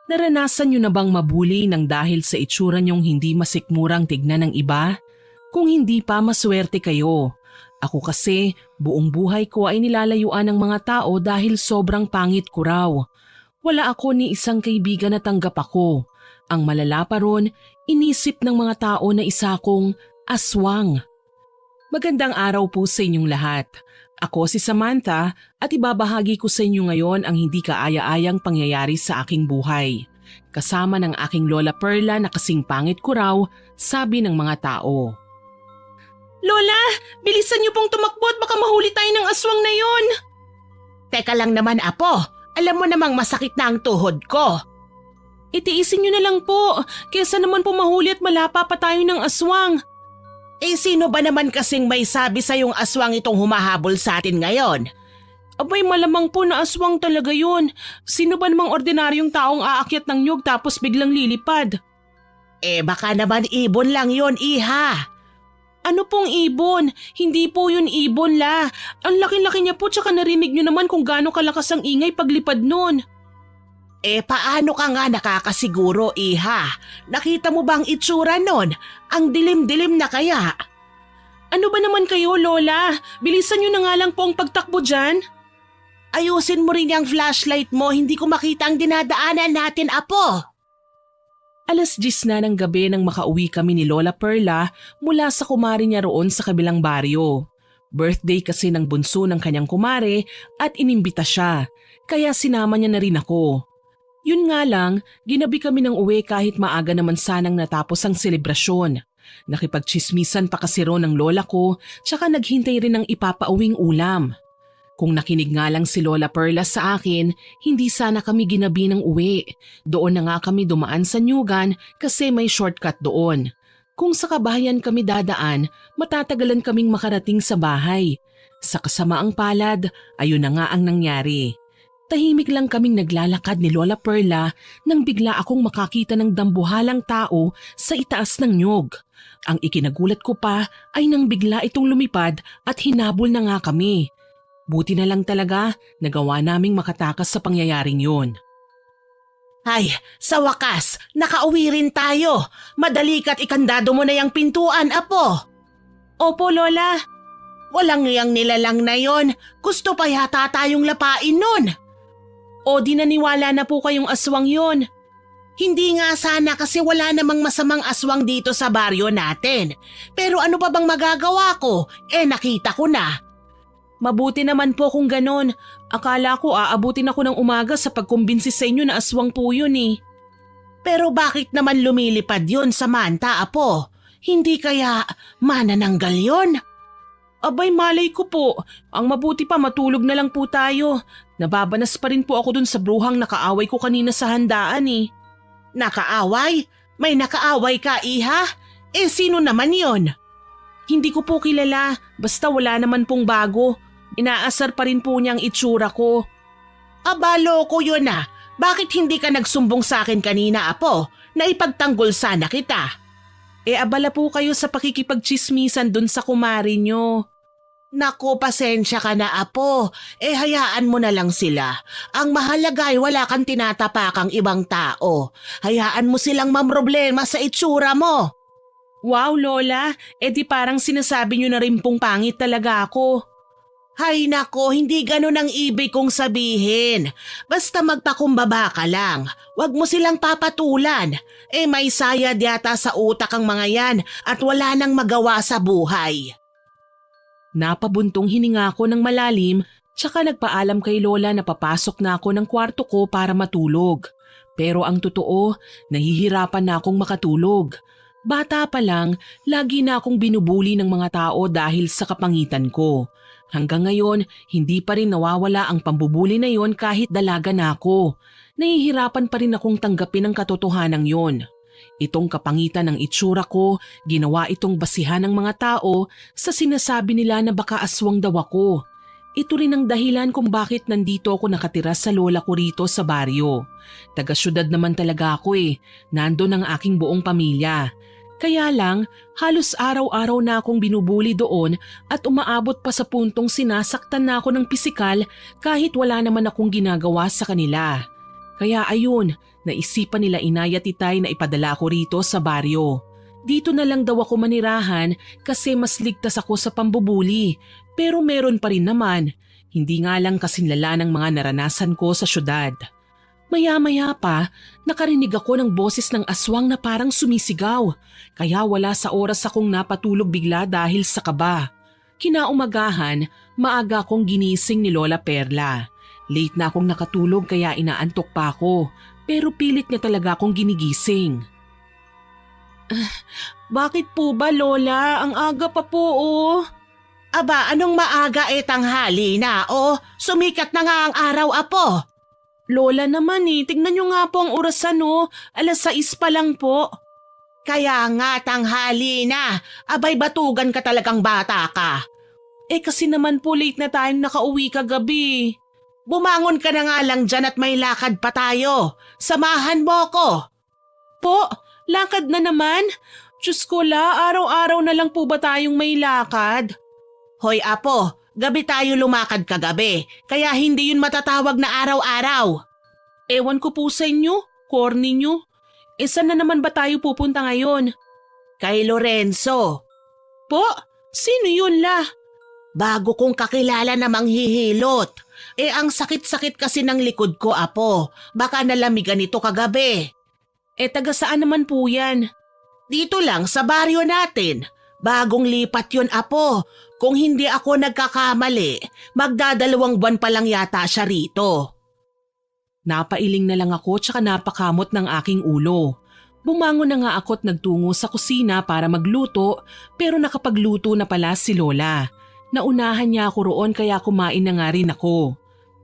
Naranasan niyo na bang mabuli ng dahil sa itsura niyong hindi masikmurang tignan ng iba? Kung hindi pa, maswerte kayo. Ako kasi, buong buhay ko ay nilalayuan ng mga tao dahil sobrang pangit ko raw. Wala ako ni isang kaibigan na tanggap ako. Ang malala pa ron, inisip ng mga tao na isa akong aswang. Magandang araw po sa inyong lahat. Ako si Samantha at ibabahagi ko sa inyo ngayon ang hindi kaaya-ayang pangyayari sa aking buhay. Kasama ng aking Lola Perla na kasing pangit ko raw, sabi ng mga tao. Lola, bilisan niyo pong tumakbo at baka mahuli tayo ng aswang na yon. Teka lang naman, Apo. Alam mo namang masakit na ang tuhod ko. Itiisin niyo na lang po, kesa naman po mahuli at malapa pa tayo ng aswang. Sino ba naman kasing may sabi sa yung aswang itong humahabol sa atin ngayon? Abay, malamang po na aswang talaga yun. Sino ba namang ordinaryong taong aakyat ng nyug tapos biglang lilipad? Baka naman ibon lang yon, Iha. Ano pong ibon? Hindi po yun ibon, La. Ang laki-laki niya po, tsaka narinig niyo naman kung gaano kalakas ang ingay paglipad nun. Paano ka nga nakakasiguro, Iha? Nakita mo bang itsura nun? Ang dilim-dilim na kaya? Ano ba naman kayo, Lola? Bilisan niyo na nga lang po ang pagtakbo dyan. Ayusin mo rin yung flashlight mo, hindi ko makita ang dinadaanan natin, Apo. 10:00 na ng gabi nang makauwi kami ni Lola Perla mula sa kumare niya roon sa kabilang baryo. Birthday kasi ng bunso ng kanyang kumare at inimbita siya, kaya sinama niya na rin ako. Yun nga lang, ginabi kami ng uwi kahit maaga naman sanang natapos ang selebrasyon. Nakipagchismisan pa kasi roon ng lola ko, tsaka naghintay rin ng ipapauwing ulam. Kung nakinig nga lang si Lola Perla sa akin, hindi sana kami ginabi ng uwi. Doon na nga kami dumaan sa Nyugan kasi may shortcut doon. Kung sa kabahayan kami dadaan, matatagalan kaming makarating sa bahay. Sa kasamaang palad, ayun na nga ang nangyari. Tahimik lang kaming naglalakad ni Lola Perla nang bigla akong makakita ng dambuhalang tao sa itaas ng nyug. Ang ikinagulat ko pa ay nang bigla itong lumipad at hinabol na nga kami. Buti na lang talaga nagawa naming makatakas sa pangyayaring yun. Ay, sa wakas, nakauwi rin tayo. Madali ka't ikandado mo na yung pintuan, Apo. Opo, Lola. Walang yang nilalang na yon. Gusto pa yata tayong lapain nun. O di naniwala na po kayong aswang yon. Hindi nga sana kasi wala namang masamang aswang dito sa baryo natin. Pero ano pa bang magagawa ko? Nakita ko na. Mabuti naman po kung ganon. Akala ko aabutin ako ng umaga sa pagkumbinsi sa inyo na aswang po yun eh. Pero bakit naman lumilipad yun, Samantha, Apo? Hindi kaya manananggal yun? Abay, malay ko po. Ang mabuti pa matulog na lang po tayo. Nababanas pa rin po ako dun sa bruhang nakaaway ko kanina sa handaan eh. Nakaaway? May nakaaway ka, Iha? Sino naman yon? Hindi ko po kilala. Basta wala naman pong bago. Inaasar pa rin po niyang itsura ko. Aba, loko yun ah. Bakit hindi ka nagsumbong sa akin kanina, Apo? Naipagtanggol sana kita. Abala po kayo sa pakikipagchismisan dun sa kumari nyo. Naku, pasensya ka na, Apo. Hayaan mo na lang sila. Ang mahalaga ay wala kang tinatapakang ibang tao. Hayaan mo silang mamroblema sa itsura mo. Wow, Lola. Di parang sinasabi nyo na rin pong pangit talaga ako. Hay nako, hindi ganun ang ibig kong sabihin. Basta magpakumbaba ka lang. Huwag mo silang papatulan. May sayad yata sa utak ang mga yan at wala nang magawa sa buhay. Napabuntong hininga ko ng malalim, tsaka nagpaalam kay Lola na papasok na ako ng kwarto ko para matulog. Pero ang totoo, nahihirapan na akong makatulog. Bata pa lang, lagi na akong binubuli ng mga tao dahil sa kapangitan ko. Hanggang ngayon, hindi pa rin nawawala ang pambubuli na yon kahit dalaga na ako. Nahihirapan pa rin akong tanggapin ang katotohanan yon. Itong kapangitan ng itsura ko, ginawa itong basihan ng mga tao sa sinasabi nila na baka aswang daw ako. Ito rin ang dahilan kung bakit nandito ako nakatira sa lola ko rito sa baryo. Taga-syudad naman talaga ako nandun ang aking buong pamilya. Kaya lang, halos araw-araw na akong binubuli doon at umaabot pa sa puntong sinasaktan na ako ng pisikal kahit wala naman akong ginagawa sa kanila. Kaya ayun, naisipan nila inay at itay na ipadala ko rito sa baryo. Dito na lang daw ako manirahan kasi mas ligtas ako sa pambubuli. Pero meron pa rin naman, hindi nga lang kasing lala ng mga naranasan ko sa syudad. Maya-maya pa, nakarinig ako ng boses ng aswang na parang sumisigaw. Kaya wala sa oras akong napatulog bigla dahil sa kaba. Kinaumagahan, maaga akong ginising ni Lola Perla. Late na akong nakatulog kaya inaantok pa ako, pero pilit niya talaga akong ginigising. Bakit po ba, Lola? Ang aga pa po, oh. Aba, anong maaga tanghali na, oh? Sumikat na nga ang araw, apo. Lola naman tignan niyo nga po ang orasan, oh. 6:00 pa lang po. Kaya nga tanghali na. Abay, batugan ka talagang bata ka. Kasi naman po late na tayong nakauwi kagabi. Bumangon ka na nga lang dyan at may lakad pa tayo. Samahan mo ko. Po, lakad na naman? Diyos ko la, araw-araw na lang po ba tayong may lakad? Hoy apo, gabi tayo lumakad kagabi, kaya hindi yun matatawag na araw-araw. Ewan ko po sa inyo, corny nyo. Saan na naman ba tayo pupunta ngayon? Kay Lorenzo. Po, sino yun la? Bago kong kakilala na manghihilot. Ang sakit-sakit kasi ng likod ko, apo. Baka nalamigan ito kagabi. Taga saan naman po yan? Dito lang sa baryo natin. Bagong lipat yun, apo. Kung hindi ako nagkakamali, magdadalawang buwan pa lang yata siya rito. Napailing na lang ako tsaka napakamot ng aking ulo. Bumangon na nga ako at nagtungo sa kusina para magluto pero nakapagluto na pala si Lola. Naunahan niya ako roon kaya kumain na nga rin ako.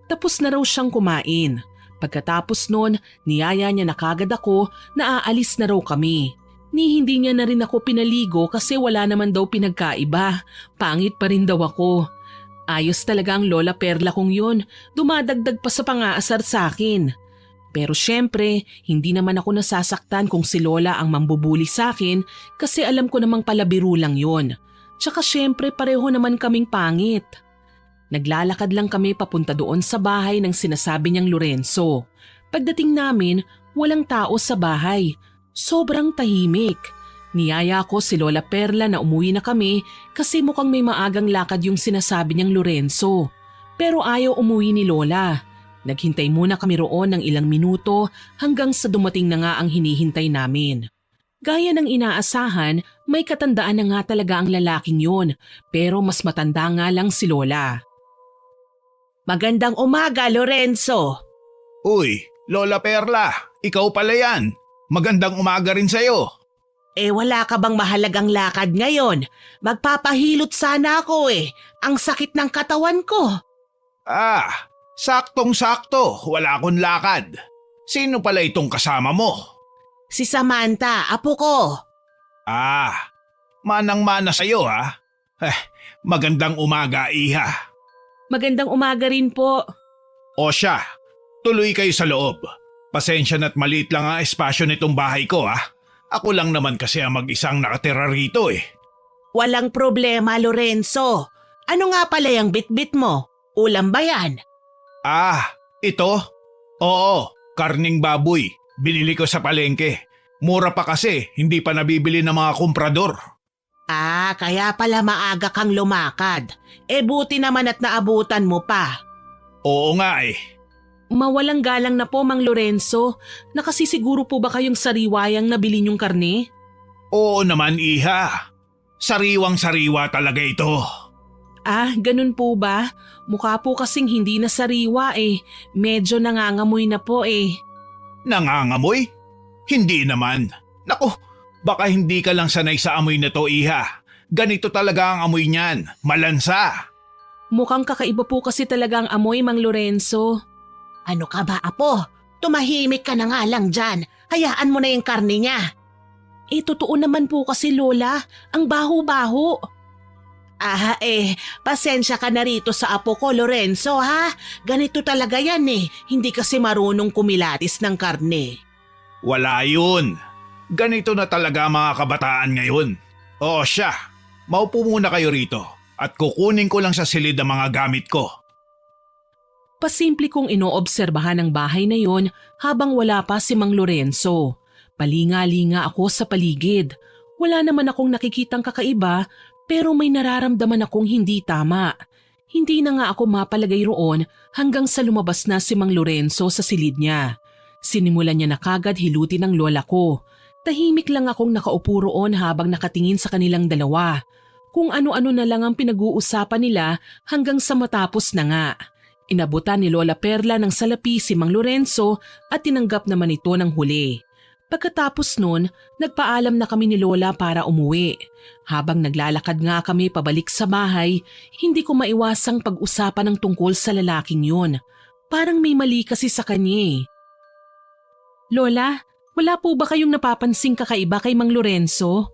Tapos na raw siyang kumain. Pagkatapos nun, niyaya niya na kagad ako na aalis na raw kami. Hindi niya na rin ako pinaligo kasi wala naman daw pinagkaiba. Pangit pa rin daw ako. Ayos talaga ang Lola Perla kong yun. Dumadagdag pa sa pang-aasar sa akin. Pero syempre, hindi naman ako nasasaktan kung si Lola ang mambubuli sa akin kasi alam ko namang palabiro lang yun. Tsaka syempre pareho naman kaming pangit. Naglalakad lang kami papunta doon sa bahay ng sinasabi niyang Lorenzo. Pagdating namin, walang tao sa bahay. Sobrang tahimik. Niyaya ko si Lola Perla na umuwi na kami kasi mukhang may maagang lakad yung sinasabi niyang Lorenzo. Pero ayaw umuwi ni Lola. Naghintay muna kami roon ng ilang minuto hanggang sa dumating na nga ang hinihintay namin. Gaya ng inaasahan, may katandaan na nga talaga ang lalaking yun, pero mas matanda nga lang si Lola. Magandang umaga, Lorenzo. Uy, Lola Perla, ikaw pala yan. Magandang umaga rin sa'yo. Wala ka bang mahalagang lakad ngayon? Magpapahilot sana ako Ang sakit ng katawan ko. Saktong-sakto, wala akong lakad. Sino pala itong kasama mo? Si Samantha, apo ko. Manang-mana sa'yo ha. Magandang umaga, iha. Magandang umaga rin po. O siya, tuloy kayo sa loob. Pasensya na't maliit lang ang espasyo nitong bahay ko ha. Ako lang naman kasi ang mag-isang nakatira rito Walang problema, Lorenzo. Ano nga pala yung bitbit mo? Ulam ba yan? Ito? Oo, karning baboy. Binili ko sa palengke. Mura pa kasi, hindi pa nabibili ng mga komprador. Kaya pala maaga kang lumakad. Buti naman at naabutan mo pa. Oo nga Mawalang galang na po, Mang Lorenzo. Nakasisiguro po ba kayong sariwayang nabili niyong karne? Oo naman, iha. Sariwang-sariwa talaga ito. Ganun po ba? Mukha po kasing hindi na sariwa Medyo nangangamoy na po Nangangamoy? Hindi naman. Naku, baka hindi ka lang sanay sa amoy na to, iha. Ganito talaga ang amoy niyan, malansa. Mukhang kakaiba po kasi talaga ang amoy, Mang Lorenzo. Ano ka ba, apo? Tumahimik ka na nga lang dyan. Hayaan mo na yung karne niya. Totoo naman po kasi, Lola. Ang baho-baho. Pasensya ka na rito sa apo ko, Lorenzo, ha? Ganito talaga yan Hindi kasi marunong kumilatis ng karne. Wala yun. Ganito na talaga mga kabataan ngayon. O siya, maupo muna kayo rito at kukunin ko lang sa silid ang mga gamit ko. Pasimple kong inoobserbahan ang bahay na yon habang wala pa si Mang Lorenzo. Palinga-linga ako sa paligid. Wala naman akong nakikitang kakaiba pero may nararamdaman akong hindi tama. Hindi na nga ako mapalagay roon hanggang sa lumabas na si Mang Lorenzo sa silid niya. Sinimulan niya na kagad hilutin ang lola ko. Tahimik lang akong nakaupo roon habang nakatingin sa kanilang dalawa. Kung ano-ano na lang ang pinag-uusapan nila hanggang sa matapos na nga. Inabutan ni Lola Perla ng salapi si Mang Lorenzo at tinanggap naman ito ng huli. Pagkatapos nun, nagpaalam na kami ni Lola para umuwi. Habang naglalakad nga kami pabalik sa bahay, hindi ko maiwasang pag-usapan ng tungkol sa lalaking yun. Parang may mali kasi sa kanya. Lola, wala po ba kayong napapansing kakaiba kay Mang Lorenzo?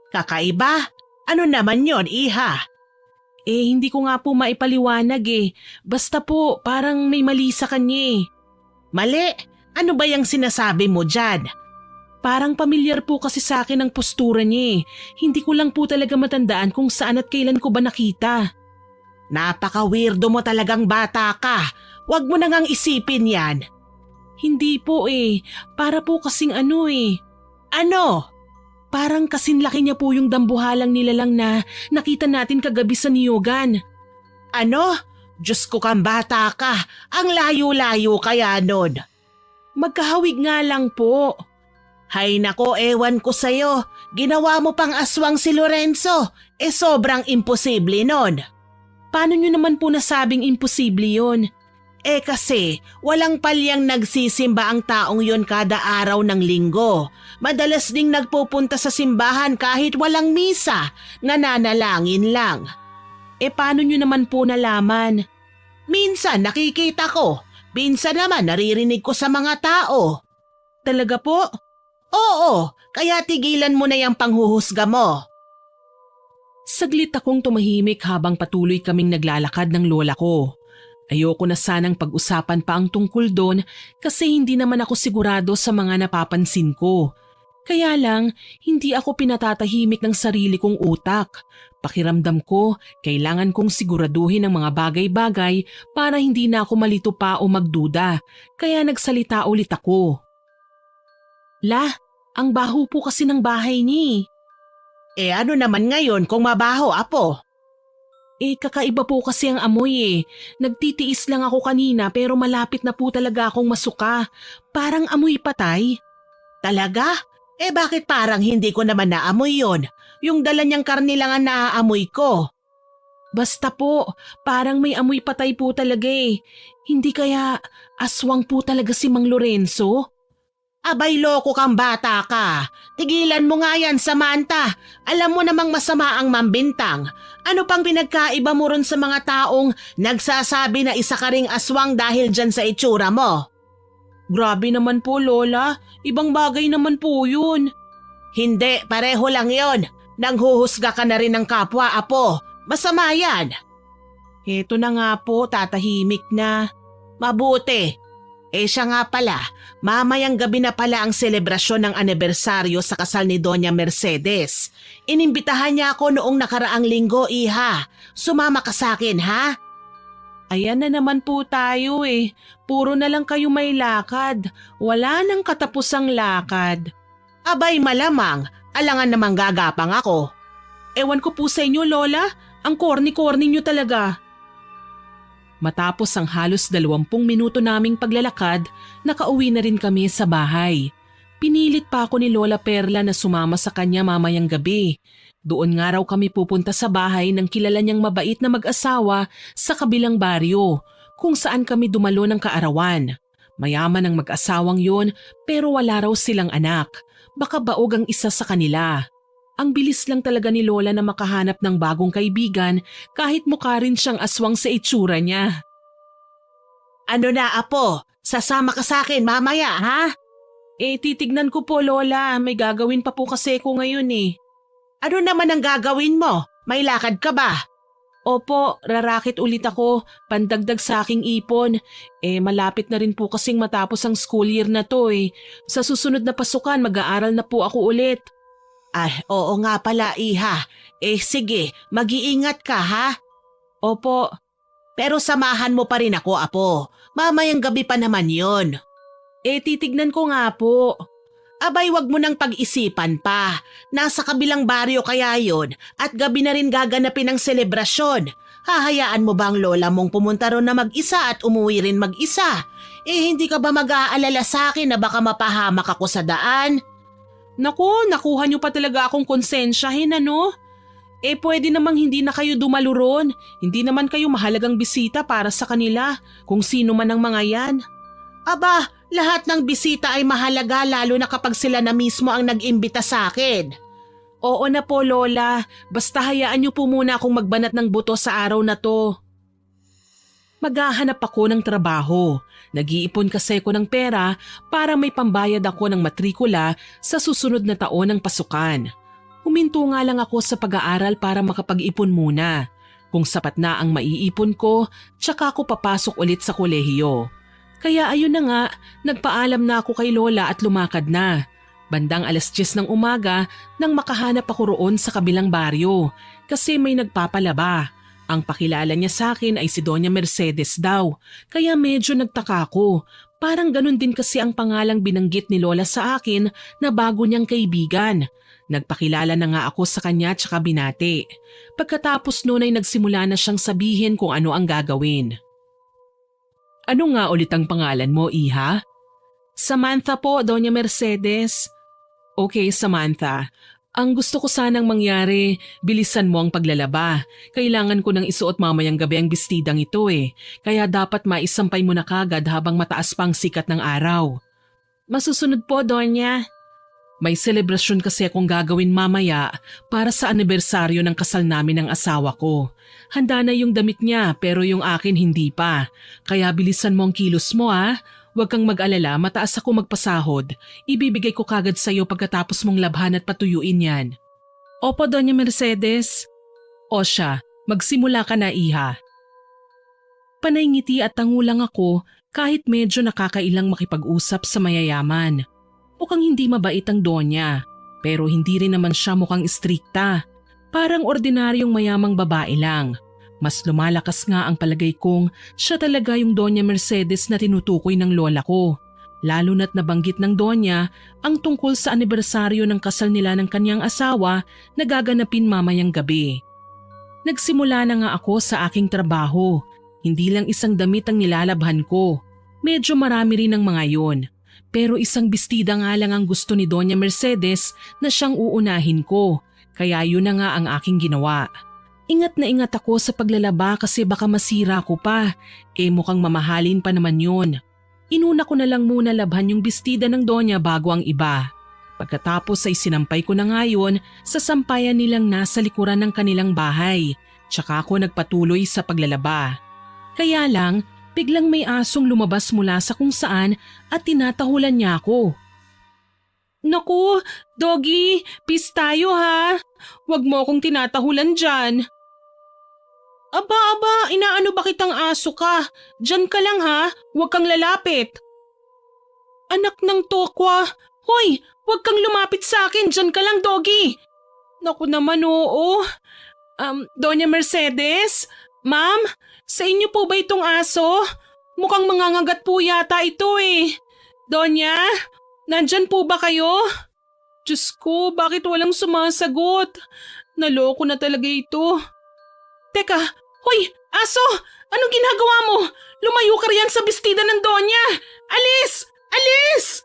Kakaiba? Ano naman yon, iha? Hindi ko nga po maipaliwanag Basta po, parang may mali sa kanya. Mali? Ano ba yung sinasabi mo dyan? Parang pamilyar po kasi sa akin ang postura niya. Hindi ko lang po talaga matandaan kung saan at kailan ko ba nakita. Napaka-weirdo mo talagang bata ka. Huwag mo na ngang isipin yan. Hindi po Para po kasing ano Ano? Parang kasing laki niya po yung dambuhalang nilalang na nakita natin kagabi sa Niyogan. Ano? Diyos ko kang bata ka. Ang layo-layo kaya nun. Magkahawig nga lang po. Hay nako, ewan ko sa'yo. Ginawa mo pang aswang si Lorenzo. Sobrang imposible nun. Paano nyo naman po nasabing imposible yon? Kasi walang palyang nagsisimba ang taong yon kada araw ng linggo. Madalas ding nagpupunta sa simbahan kahit walang misa, nananalangin lang. Paano nyo naman po nalaman? Minsan nakikita ko, minsan naman naririnig ko sa mga tao. Talaga po? Oo, kaya tigilan mo na yung panghuhusga mo. Saglit akong tumahimik habang patuloy kaming naglalakad ng lola ko. Ayoko na sanang pag-usapan pa ang tungkol doon kasi hindi naman ako sigurado sa mga napapansin ko. Kaya lang, hindi ako pinatatahimik ng sarili kong utak. Pakiramdam ko, kailangan kong siguraduhin ang mga bagay-bagay para hindi na ako malito pa o magduda. Kaya nagsalita ulit ako. La, ang baho po kasi ng bahay ni. Ano naman ngayon kung mabaho, apo? Kakaiba po kasi ang amoy. Nagtitiis lang ako kanina pero malapit na po talaga akong masuka. Parang amoy patay. Talaga? Bakit parang hindi ko naman naamoy yon? Yung dala niyang karne lang ang naaamoy ko. Basta po, parang may amoy patay po talaga Hindi kaya aswang po talaga si Mang Lorenzo? Abay, loko kang bata ka. Tigilan mo nga yan, Samantha. Alam mo namang masama ang mambintang. Ano pang pinagkaiba mo ron sa mga taong nagsasabi na isa ka ring aswang dahil dyan sa itsura mo? Grabe naman po, Lola. Ibang bagay naman po yun. Hindi, pareho lang yon. Nanghuhusga ka na rin ng kapwa, apo. Masama yan. Eto na nga po, tatahimik na. Mabuti. Siya nga pala, mamayang gabi na pala ang selebrasyon ng anibersaryo sa kasal ni Doña Mercedes. Inimbitahan niya ako noong nakaraang linggo, iha. Sumama ka sa akin, ha? Ayan na naman po tayo Puro na lang kayo may lakad. Wala nang katapusang lakad. Abay, malamang. Alangan namang gagapang ako. Ewan ko po sa inyo, Lola. Ang corny-corny nyo talaga. Matapos ang halos 20 minuto naming paglalakad, nakauwi na rin kami sa bahay. Pinilit pa ako ni Lola Perla na sumama sa kanya mamayang gabi. Doon nga raw kami pupunta sa bahay ng kilala niyang mabait na mag-asawa sa kabilang baryo, kung saan kami dumalo ng kaarawan. Mayaman ang mag-asawang yon pero wala raw silang anak. Baka baog ang isa sa kanila. Ang bilis lang talaga ni Lola na makahanap ng bagong kaibigan kahit mukha rin siyang aswang sa itsura niya. Ano na, apo? Sasama ka sa akin mamaya, ha? Titignan ko po, Lola. May gagawin pa po kasi ko ngayon Ano naman ang gagawin mo? May lakad ka ba? Opo, rarakit ulit ako, pandagdag sa aking ipon. Malapit na rin po kasing matapos ang school year na to Sa susunod na pasukan, mag-aaral na po ako ulit. Oo nga pala, iha. Sige, mag-iingat ka, ha? Opo. Pero samahan mo pa rin ako, Apo. Mamayang gabi pa naman yon. Titignan ko nga po. Abay, wag mo nang pag-isipan pa. Nasa kabilang baryo kaya yon at gabi na rin gaganapin ang selebrasyon. Hahayaan mo ba ang lola mong pumunta ron na mag-isa at umuwi rin mag-isa? Hindi ka ba mag-aalala sa akin na baka mapahamak ako sa daan? Naku, nakuha niyo pa talaga akong konsensyahin ano? Pwede namang hindi na kayo dumalo ron. Hindi naman kayo mahalagang bisita para sa kanila, kung sino man ang mga yan. Aba, lahat ng bisita ay mahalaga lalo na kapag sila na mismo ang nag-imbita sa akin. Oo na po, Lola. Basta hayaan niyo po muna akong magbanat ng buto sa araw na to. Maghahanap ako ng trabaho. Nag-iipon kasi ako ng pera para may pambayad ako ng matrikula sa susunod na taon ng pasukan. Huminto nga lang ako sa pag-aaral para makapag-ipon muna. Kung sapat na ang maiipon ko, tsaka ako papasok ulit sa kolehiyo. Kaya ayun na nga, nagpaalam na ako kay Lola at lumakad na. Bandang 10:00 ng umaga nang makahanap ako roon sa kabilang baryo kasi may nagpapalaba. Ang pakilala niya sa akin ay si Doña Mercedes daw, kaya medyo nagtaka ako. Parang ganun din kasi ang pangalang binanggit ni Lola sa akin na bago niyang kaibigan. Nagpakilala na nga ako sa kanya tsaka binati. Pagkatapos noon ay nagsimula na siyang sabihin kung ano ang gagawin. Ano nga ulit ang pangalan mo, Iha? Samantha po, Doña Mercedes. Okay, Samantha. Ang gusto ko sanang mangyari, bilisan mo ang paglalaba. Kailangan ko nang isuot mamayang gabi ang bestidang ito kaya dapat maisampay mo na kagad habang mataas pa ang sikat ng araw. Masusunod po, Doña. May selebrasyon kasi akong gagawin mamaya para sa anibersaryo ng kasal namin ng asawa ko. Handa na yung damit niya pero yung akin hindi pa. Kaya bilisan mo ang kilos mo Huwag kang mag-alala, mataas ako magpasahod. Ibibigay ko kagad sa'yo pagkatapos mong labhan at patuyuin yan. Opo, Doña Mercedes. O siya, magsimula ka na, Iha. Panay ngiti at tangulang ako kahit medyo nakakailang makipag-usap sa mayayaman. Mukhang hindi mabait ang Donya, pero hindi rin naman siya mukhang istrikta. Parang ordinaryong mayamang babae lang. Mas lumalakas nga ang palagay kong siya talaga yung Doña Mercedes na tinutukoy ng lola ko. Lalo na't nabanggit ng Donya ang tungkol sa anibersaryo ng kasal nila ng kanyang asawa na gaganapin mamayang gabi. Nagsimula na nga ako sa aking trabaho. Hindi lang isang damit ang nilalabhan ko. Medyo marami rin ang mga yon. Pero isang bestida nga lang ang gusto ni Doña Mercedes na siyang uunahin ko. Kaya yun na nga ang aking ginawa. Ingat na ingat ako sa paglalaba kasi baka masira ko pa. Mukhang mamahalin pa naman yun. Inuna ko na lang muna labhan yung bestida ng Donya bago ang iba. Pagkatapos ay sinampay ko na nga yun sa sampayan nilang nasa likuran ng kanilang bahay. Tsaka ako nagpatuloy sa paglalaba. Kaya lang, biglang may asong lumabas mula sa kung saan at tinatahulan niya ako. Naku, Doggy, peace tayo ha. Huwag mo akong tinatahulan dyan. Aba, inaano ba kitang aso ka? Diyan ka lang ha, huwag kang lalapit. Anak ng tokwa, hoy, huwag kang lumapit sa akin, diyan ka lang, Doggy. Naku naman, oo. Doña Mercedes, Ma'am, sa inyo po ba itong aso? Mukhang mangangagat po yata ito Doña, nandyan po ba kayo? Diyos ko, bakit walang sumasagot? Naloko na talaga ito. Teka, hoy, aso! Anong ginagawa mo? Lumayo ka riyan sa bestida ng Donya! Alis! Alis!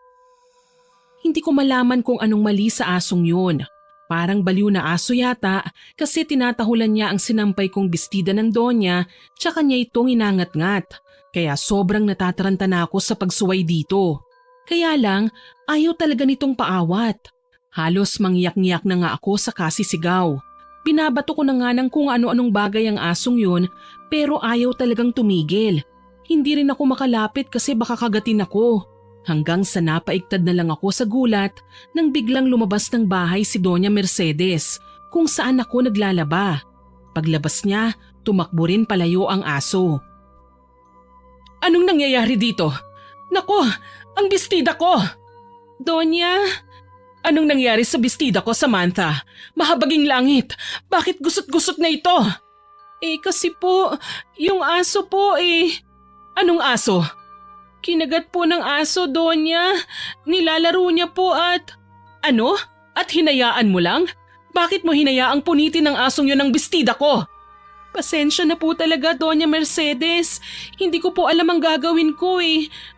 Hindi ko malaman kung anong mali sa asong yun. Parang baliw na aso yata kasi tinatahulan niya ang sinampay kong bestida ng Donya tsaka niya itong inangat-ngat. Kaya sobrang natataranta na ako sa pagsuway dito. Kaya lang, ayaw talaga nitong paawat. Halos mangyak-ngiyak na nga ako sa kasisigaw. Binabato ko na nga ng kung ano-anong bagay ang asong yun pero ayaw talagang tumigil. Hindi rin ako makalapit kasi baka kagatin ako. Hanggang sa napaigtad na lang ako sa gulat nang biglang lumabas ng bahay si Doña Mercedes kung saan ako naglalaba. Paglabas niya, tumakbo rin palayo ang aso. Anong nangyayari dito? Nako, ang bestida ko! Donya, anong nangyari sa bestida ko, Samantha? Mahabaging langit, bakit gusot-gusot na ito? Kasi po, yung aso po Anong aso? Kinagat po ng aso, Donya. Nilalaro niya po at… Ano? At hinayaan mo lang? Bakit mo hinayaang punitin ng asong yun ang bestida ko? Pasensya na po talaga, Doña Mercedes. Hindi ko po alam ang gagawin ko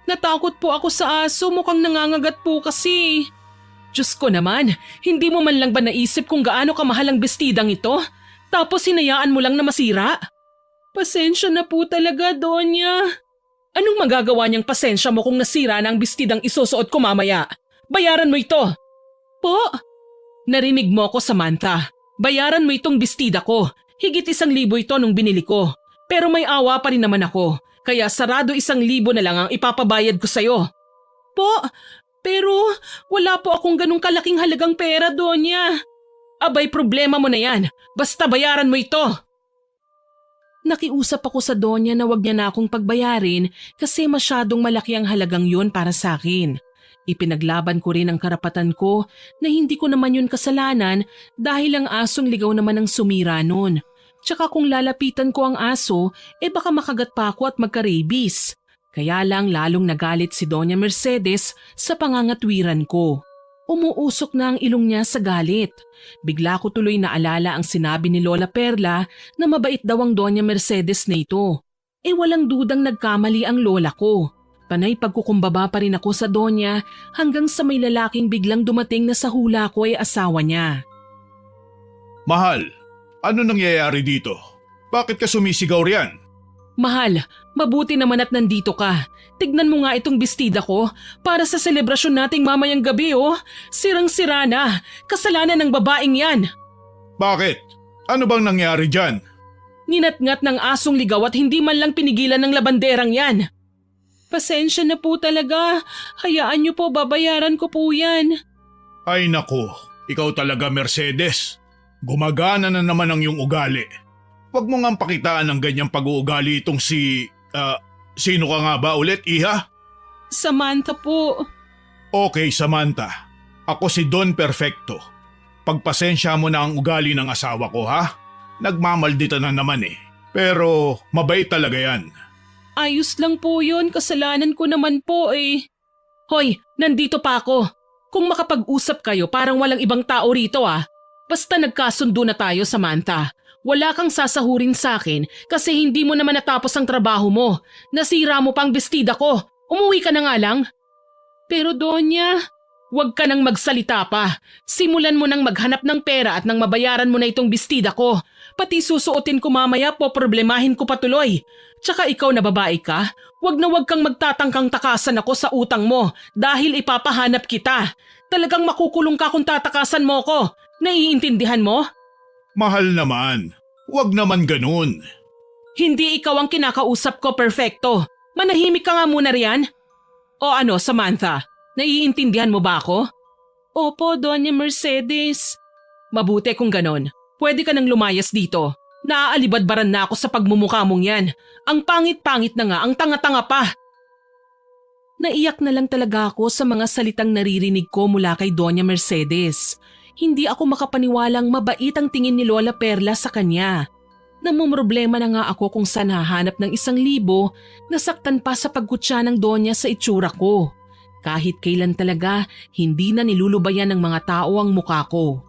Natakot po ako sa aso, mukhang nangangagat po kasi. Diyos ko naman, hindi mo man lang ba naisip kung gaano kamahal ang bestidang ito? Tapos hinayaan mo lang na masira? Pasensya na po talaga, Donya. Anong magagawa niyang pasensya mo kung nasira na ang bestidang isusuot ko mamaya? Bayaran mo ito! Po? Narinig mo ko, Samantha. Bayaran mo itong bestida ko. Higit 1,000 ito nung binili ko. Pero may awa pa rin naman ako. Kaya sarado 1,000 na lang ang ipapabayad ko sa'yo. Po, pero wala po akong ganung kalaking halagang pera, Donya. Abay, problema mo na yan. Basta bayaran mo ito. Nakiusap ako sa Donya na wag niya na akong pagbayarin kasi masyadong malaki ang halagang yun para sa akin. Ipinaglaban ko rin ang karapatan ko na hindi ko naman yun kasalanan dahil ang asong ligaw naman ang sumira nun. Tsaka kung lalapitan ko ang aso, baka makagat pa ako at magka-rabies. Kaya lang lalong nagalit si Doña Mercedes sa pangangatwiran ko. Umuusok na ang ilong niya sa galit. Bigla ko tuloy naalala ang sinabi ni Lola Perla na mabait daw ang Doña Mercedes na ito. Walang dudang nagkamali ang lola ko. Panay pagkukumbaba pa rin ako sa Donya hanggang sa may lalaking biglang dumating na sa hula ko ay asawa niya. Mahal, ano nangyayari dito? Bakit ka sumisigaw riyan? Mahal, mabuti naman at nandito ka. Tignan mo nga itong bestida ko para sa selebrasyon nating mamayang gabi Sirang-sira na. Kasalanan ng babaeng yan. Bakit? Ano bang nangyari dyan? Ninatngat ng asong ligaw at hindi man lang pinigilan ng labanderang yan. Pasensya na po talaga. Hayaan niyo po, babayaran ko po yan. Ay naku, ikaw talaga Mercedes. Gumagana na naman ang iyong ugali. Huwag mo nga pakitaan ng ganyang pag-uugali itong sino ka nga ba ulit, Iha? Samantha po. Okay, Samantha. Ako si Don Perfecto. Pagpasensya mo na ang ugali ng asawa ko, ha? Nagmamaldita na naman Pero mabait talaga yan. Ayos lang po yun, kasalanan ko naman po Hoy, nandito pa ako. Kung makapag-usap kayo parang walang ibang tao rito Basta nagkasundo na tayo, Samantha. Wala kang sasahurin sa akin kasi hindi mo naman natapos ang trabaho mo. Nasira mo pang bestida ko. Umuwi ka na nga lang. Pero Donya, huwag ka nang magsalita pa. Simulan mo nang maghanap ng pera at nang mabayaran mo na itong bestida ko. Pati susuotin ko mamaya po problemahin ko patuloy. Tsaka ikaw na babae ka, huwag kang magtatangkang takasan ako sa utang mo dahil ipapahanap kita. Talagang makukulong ka kung tatakasan mo ko. Naiintindihan mo? Mahal naman. Huwag naman ganun. Hindi ikaw ang kinakausap ko, Perfecto. Manahimik ka nga muna riyan. O ano, Samantha? Naiintindihan mo ba ako? Opo, Doña Mercedes. Mabuti kung ganon. Pwede ka nang lumayas dito. Naaalibadbaran na ako sa pagmumukha mong yan. Ang pangit-pangit na nga, ang tanga-tanga pa. Naiyak na lang talaga ako sa mga salitang naririnig ko mula kay Doña Mercedes. Hindi ako makapaniwalang mabait ang tingin ni Lola Perla sa kanya. Namumroblema na nga ako kung saan hahanap ng 1,000, nasaktan pa sa pagkutsa ng Donya sa itsura ko. Kahit kailan talaga, hindi na nilulubayan ng mga tao ang mukha ko.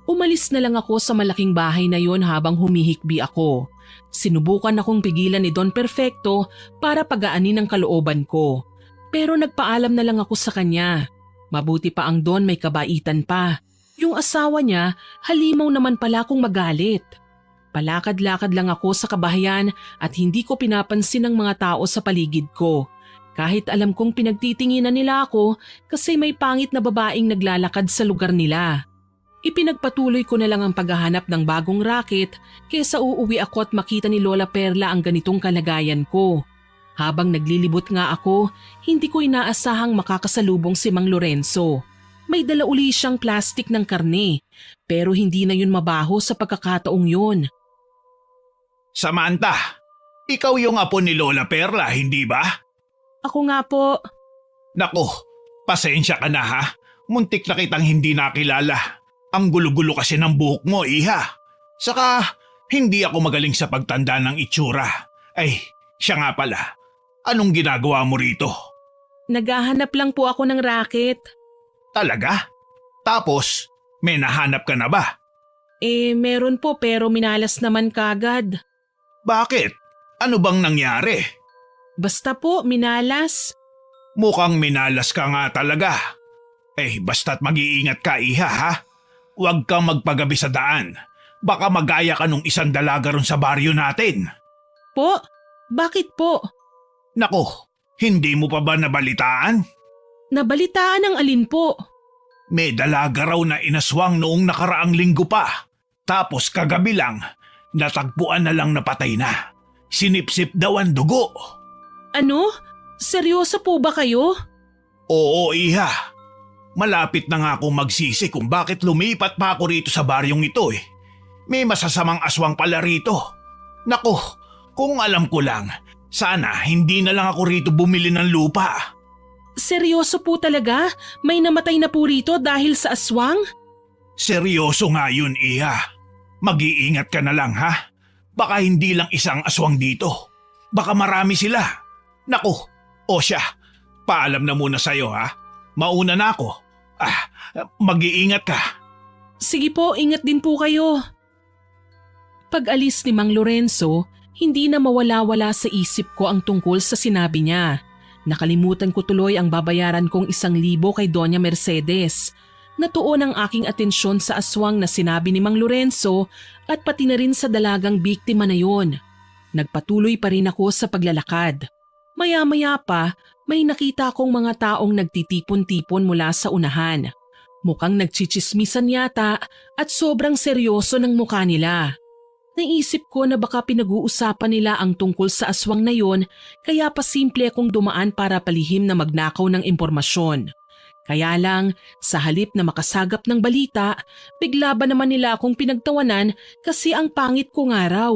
Umalis na lang ako sa malaking bahay na yon habang humihikbi ako. Sinubukan akong pigilan ni Don Perfecto para pagaanin ang kalooban ko. Pero nagpaalam na lang ako sa kanya. Mabuti pa ang Don may kabaitan pa. Yung asawa niya, halimaw naman pala kung magalit. Palakad-lakad lang ako sa kabahayan at hindi ko pinapansin ang mga tao sa paligid ko. Kahit alam kong pinagtitinginan nila ako kasi may pangit na babaeng naglalakad sa lugar nila. Ipinagpatuloy ko na lang ang paghahanap ng bagong racket kaysa uuwi ako at makita ni Lola Perla ang ganitong kalagayan ko. Habang naglilibot nga ako, hindi ko inaasahang makakasalubong si Mang Lorenzo. May dala uli siyang plastik ng karne, pero hindi na yun mabaho sa pagkakataong yun. Samantha, ikaw yung apo ni Lola Perla, hindi ba? Ako nga po. Naku, pasensya ka na ha. Muntik na kitang hindi nakilala. Ang gulo-gulo kasi ng buhok mo, Iha. Saka, Hindi ako magaling sa pagtanda ng itsura. Ay, siya nga pala. Anong ginagawa mo rito? Naghahanap lang po ako ng racket. Talaga? Tapos, may nahanap ka na ba? Meron po pero minalas naman kagad. Bakit? Ano bang nangyari? Basta po, minalas. Mukhang minalas ka nga talaga. Basta't mag-iingat ka, iha, ha? Huwag kang magpagabi sa daan. Baka magaya ka nung isang dalaga ron sa baryo natin. Po? Bakit po? Nako, hindi mo pa ba nabalitaan? Nabalitaan ang alin po? May dalaga raw na inaswang noong nakaraang linggo pa. Tapos kagabi lang, natagpuan na lang napatay na. Sinipsip daw ang dugo. Ano? Seryoso po ba kayo? Oo, iha. Malapit na nga akong magsisi kung bakit lumipat pa ako rito sa baryong ito eh. May masasamang aswang pala rito. Nako, kung alam ko lang, sana hindi na lang ako rito bumili ng lupa. Seryoso po talaga? May namatay na po rito dahil sa aswang? Seryoso nga yun, iha. Mag-iingat ka na lang, ha? Baka hindi lang isang aswang dito. Baka marami sila. Naku, o siya, paalam na muna sa'yo, ha? Mauna na ako. Mag-iingat ka. Sige po, ingat din po kayo. Pag-alis ni Mang Lorenzo, hindi na mawala-wala sa isip ko ang tungkol sa sinabi niya. Nakalimutan ko tuloy ang babayaran kong 1,000 kay Doña Mercedes. Natuon ang aking atensyon sa aswang na sinabi ni Mang Lorenzo at pati na rin sa dalagang biktima na yon. Nagpatuloy pa rin ako sa paglalakad. Maya-maya pa, may nakita akong mga taong nagtitipon-tipon mula sa unahan. Mukhang nagchichismisan yata at sobrang seryoso ng mukha nila. Naisip ko na baka pinag-uusapan nila ang tungkol sa aswang na yon kaya pa simple akong dumaan para palihim na magnakaw ng impormasyon. Kaya lang, sa halip na makasagap ng balita, bigla ba naman nila akong pinagtawanan kasi ang pangit ko nga raw.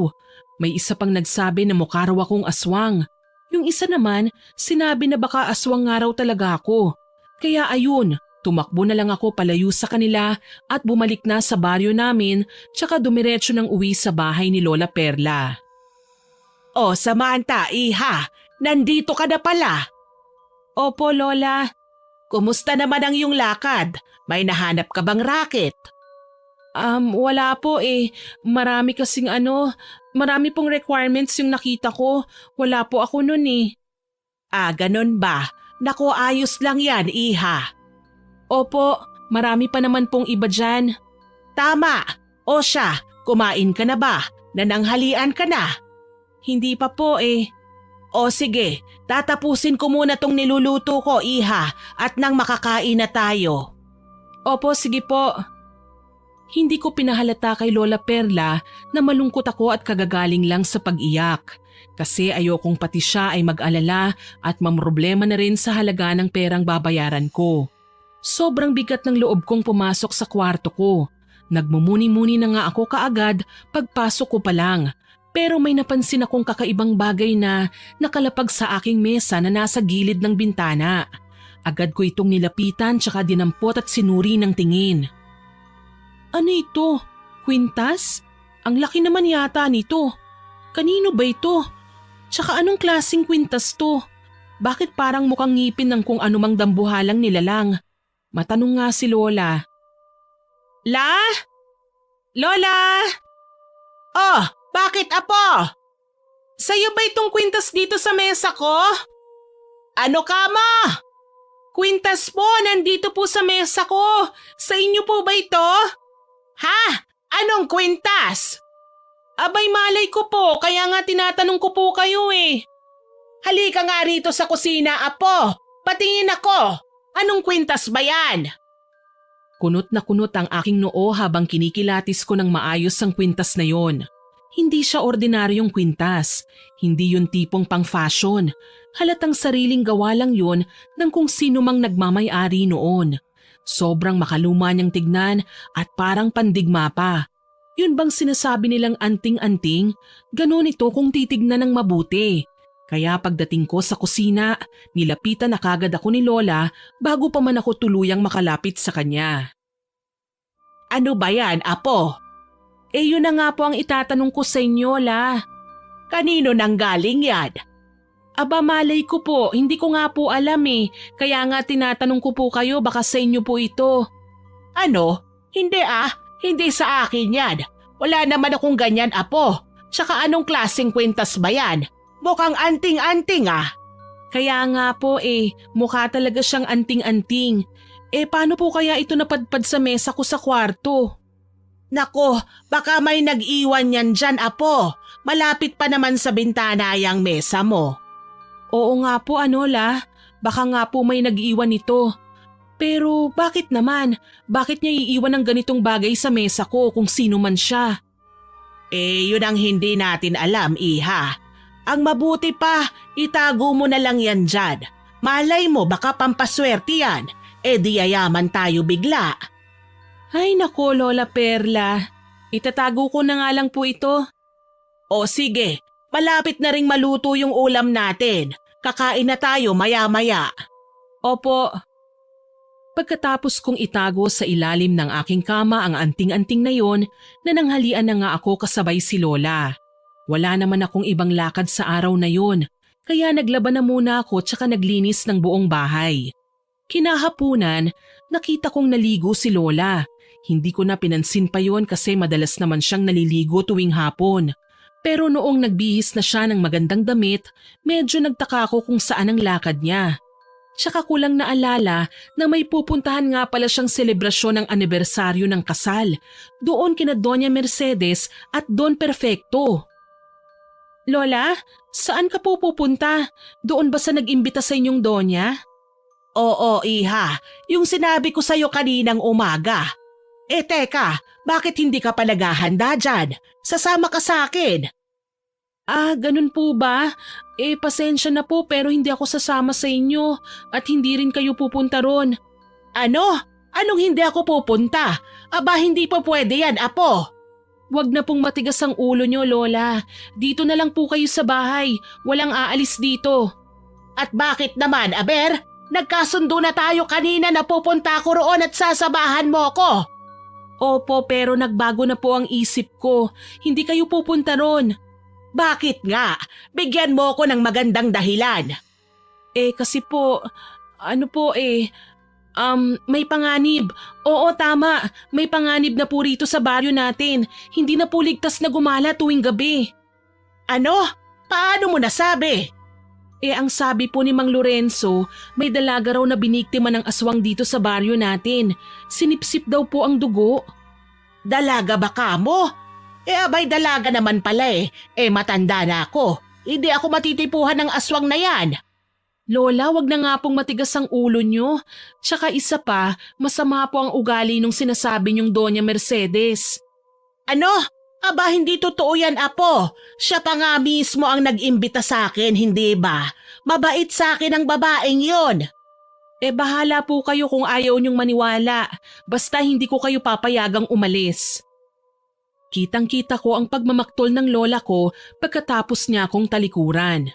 May isa pang nagsabi na mukha raw akong aswang. Yung isa naman, sinabi na baka aswang nga raw talaga ako. Kaya ayun, tumakbo na lang ako palayo sa kanila at bumalik na sa baryo namin tsaka dumiretso ng uwi sa bahay ni Lola Perla. O Samantha, iha, nandito ka na pala. Opo, Lola. Kumusta naman ang iyong lakad? May nahanap ka bang racket? Wala po eh. Marami pong requirements yung nakita ko. Wala po ako nun eh. Ganun ba? Naku, ayos lang yan, iha. Opo, marami pa naman pong iba dyan. Tama. O siya, kumain ka na ba? Nananghalian ka na? Hindi pa po eh. O sige, tatapusin ko muna tong niluluto ko, iha, at nang makakain na tayo. Opo, sige po. Hindi ko pinahalata kay Lola Perla na malungkot ako at kagagaling lang sa pag-iyak. Kasi ayokong pati siya ay mag-alala at mamroblema na rin sa halaga ng perang babayaran ko. Sobrang bigat ng loob kong pumasok sa kwarto ko. Nagmumuni-muni na nga ako kaagad pagpasok ko pa lang. Pero may napansin akong kakaibang bagay na nakalapag sa aking mesa na nasa gilid ng bintana. Agad ko itong nilapitan tsaka dinampot at sinuri ng tingin. Ano ito? Kwintas? Ang laki naman yata nito. Kanino ba ito? Tsaka anong klaseng kwintas to? Bakit parang mukhang ngipin ng kung anumang dambuhalang nilalang? Matanong nga si Lola. Lola! Oh, bakit apo? Sa'yo ba itong kwintas dito sa mesa ko? Ano ka ma? Kwintas po, nandito po sa mesa ko. Sa inyo po ba ito? Ha? Anong kwintas? Abay malay ko po, kaya nga tinatanong ko po kayo eh. Halika nga rito sa kusina, apo. Patingin ako. Anong kwintas ba yan? Kunot na kunot ang aking noo habang kinikilatis ko ng maayos ang kwintas na yon. Hindi siya ordinaryong kwintas. Hindi yun tipong pang-fashion. Halatang sariling gawa lang yun ng kung sino mang nagmamay-ari noon. Sobrang makaluma niyang tignan at parang pandigma pa. Yun bang sinasabi nilang anting-anting? Ganon ito kung titignan ng mabuti. Kaya pagdating ko sa kusina, nilapitan na kagad ako ni Lola bago pa man ako tuluyang makalapit sa kanya. Ano ba yan, apo? Yun na nga po ang itatanong ko sa inyo, La. Kanino nang galing yan? Aba malay ko po, hindi ko nga po alam eh. Kaya nga tinatanong ko po kayo, baka sa inyo po ito. Ano? Hindi hindi sa akin yan. Wala naman akong ganyan, apo. Tsaka anong klaseng kwintas ba yan? Mukhang anting-anting Kaya nga po mukha talaga siyang anting-anting. Paano po kaya ito napadpad sa mesa ko sa kwarto? Nako, baka may nag-iwan yan dyan, apo. Malapit pa naman sa bintana yung mesa mo. Oo nga po La. Baka nga po may nag-iwan ito. Pero bakit naman? Bakit niya iiwan ng ganitong bagay sa mesa ko kung sino man siya? Yun ang hindi natin alam, iha. Ang mabuti pa, itago mo na lang yan dyan. Malay mo, baka pampaswerte yan. Di yayaman tayo bigla. Ay nako, Lola Perla. Itatago ko na nga lang po ito. O sige, malapit na ring maluto yung ulam natin. Kakain na tayo maya-maya. Opo. Pagkatapos kong itago sa ilalim ng aking kama ang anting-anting na yon, nananghalian na nga ako kasabay si Lola. Wala naman akong ibang lakad sa araw na yon, kaya naglaban na muna ako tsaka naglinis ng buong bahay. Kinahapunan, nakita kong naligo si Lola. Hindi ko na pinansin pa yon kasi madalas naman siyang naliligo tuwing hapon. Pero noong nagbihis na siya ng magandang damit, medyo nagtaka ako kung saan ang lakad niya. Tsaka ko lang naalala na may pupuntahan nga pala siyang selebrasyon ng anibersaryo ng kasal. Doon kina Doña Mercedes at Don Perfecto. Lola, saan ka po pupunta? Doon ba sa nag-imbita sa inyong Donya? Oo, iha. Yung sinabi ko sa'yo kaninang umaga. Teka, bakit hindi ka pa naghahanda dyan? Sasama ka sa akin. Ganun po ba? Pasensya na po pero hindi ako sasama sa inyo at hindi rin kayo pupunta ron. Ano? Anong hindi ako pupunta? Aba, hindi pa pwede yan, apo. Wag na pong matigas ang ulo nyo, Lola. Dito na lang po kayo sa bahay. Walang aalis dito. At bakit naman, Aber? Nagkasundo na tayo kanina na pupunta ako roon at sasabahan mo ko. Opo, pero nagbago na po ang isip ko. Hindi kayo pupunta ron. Bakit nga? Bigyan mo ko ng magandang dahilan. Kasi po, may panganib. Oo, tama. May panganib na po rito sa baryo natin. Hindi na po ligtas na gumala tuwing gabi. Ano? Paano mo nasabi? Ang sabi po ni Mang Lorenzo, may dalaga raw na biniktima ng aswang dito sa baryo natin. Sinipsip daw po ang dugo. Dalaga ba ka mo? Abay dalaga naman pala matanda na ako. Hindi ako matitipuhan ng aswang na yan. Lola, wag na nga pong matigas ang ulo nyo. Tsaka isa pa, masama po ang ugali nung sinasabi niyong Doña Mercedes. Ano? Aba, hindi totoo yan, apo. Siya pa nga mismo ang nag-imbita sa akin, hindi ba? Mabait sa akin ang babaeng yon. Bahala po kayo kung ayaw niyong maniwala. Basta hindi ko kayo papayagang umalis. Kitang-kita ko ang pagmamaktol ng lola ko pagkatapos niya akong talikuran.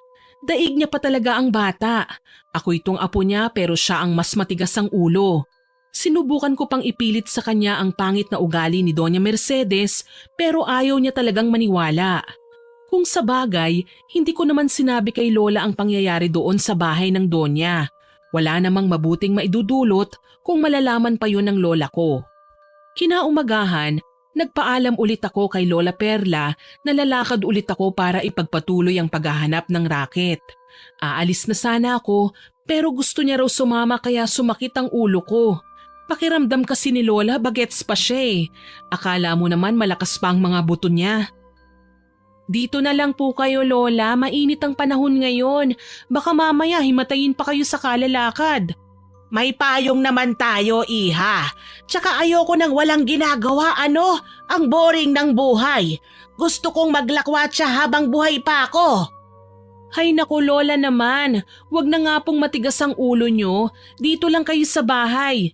Daig niya pa talaga ang bata. Ako itong apo niya pero siya ang mas matigas ang ulo. Sinubukan ko pang ipilit sa kanya ang pangit na ugali ni Doña Mercedes pero ayaw niya talagang maniwala. Kung sa bagay, hindi ko naman sinabi kay Lola ang pangyayari doon sa bahay ng Donya. Wala namang mabuting maidudulot kung malalaman pa yun ng lola ko. Kinaumagahan, nagpaalam ulit ako kay Lola Perla na lalakad ulit ako para ipagpatuloy ang paghahanap ng raket. Aalis na sana ako pero gusto niya raw sumama kaya sumakit ang ulo ko. Pakiramdam kasi ni Lola bagets pa siya Akala mo naman malakas pa ang mga buto niya. Dito na lang po kayo, Lola. Mainit ang panahon ngayon. Baka mamaya himatayin pa kayo sa kalalakad. May payong naman tayo, iha. Tsaka ayoko nang walang ginagawa, Ang boring ng buhay. Gusto kong maglakwatsa habang buhay pa ako. Hay naku, Lola naman. Huwag na nga pong matigas ang ulo nyo. Dito lang kayo sa bahay.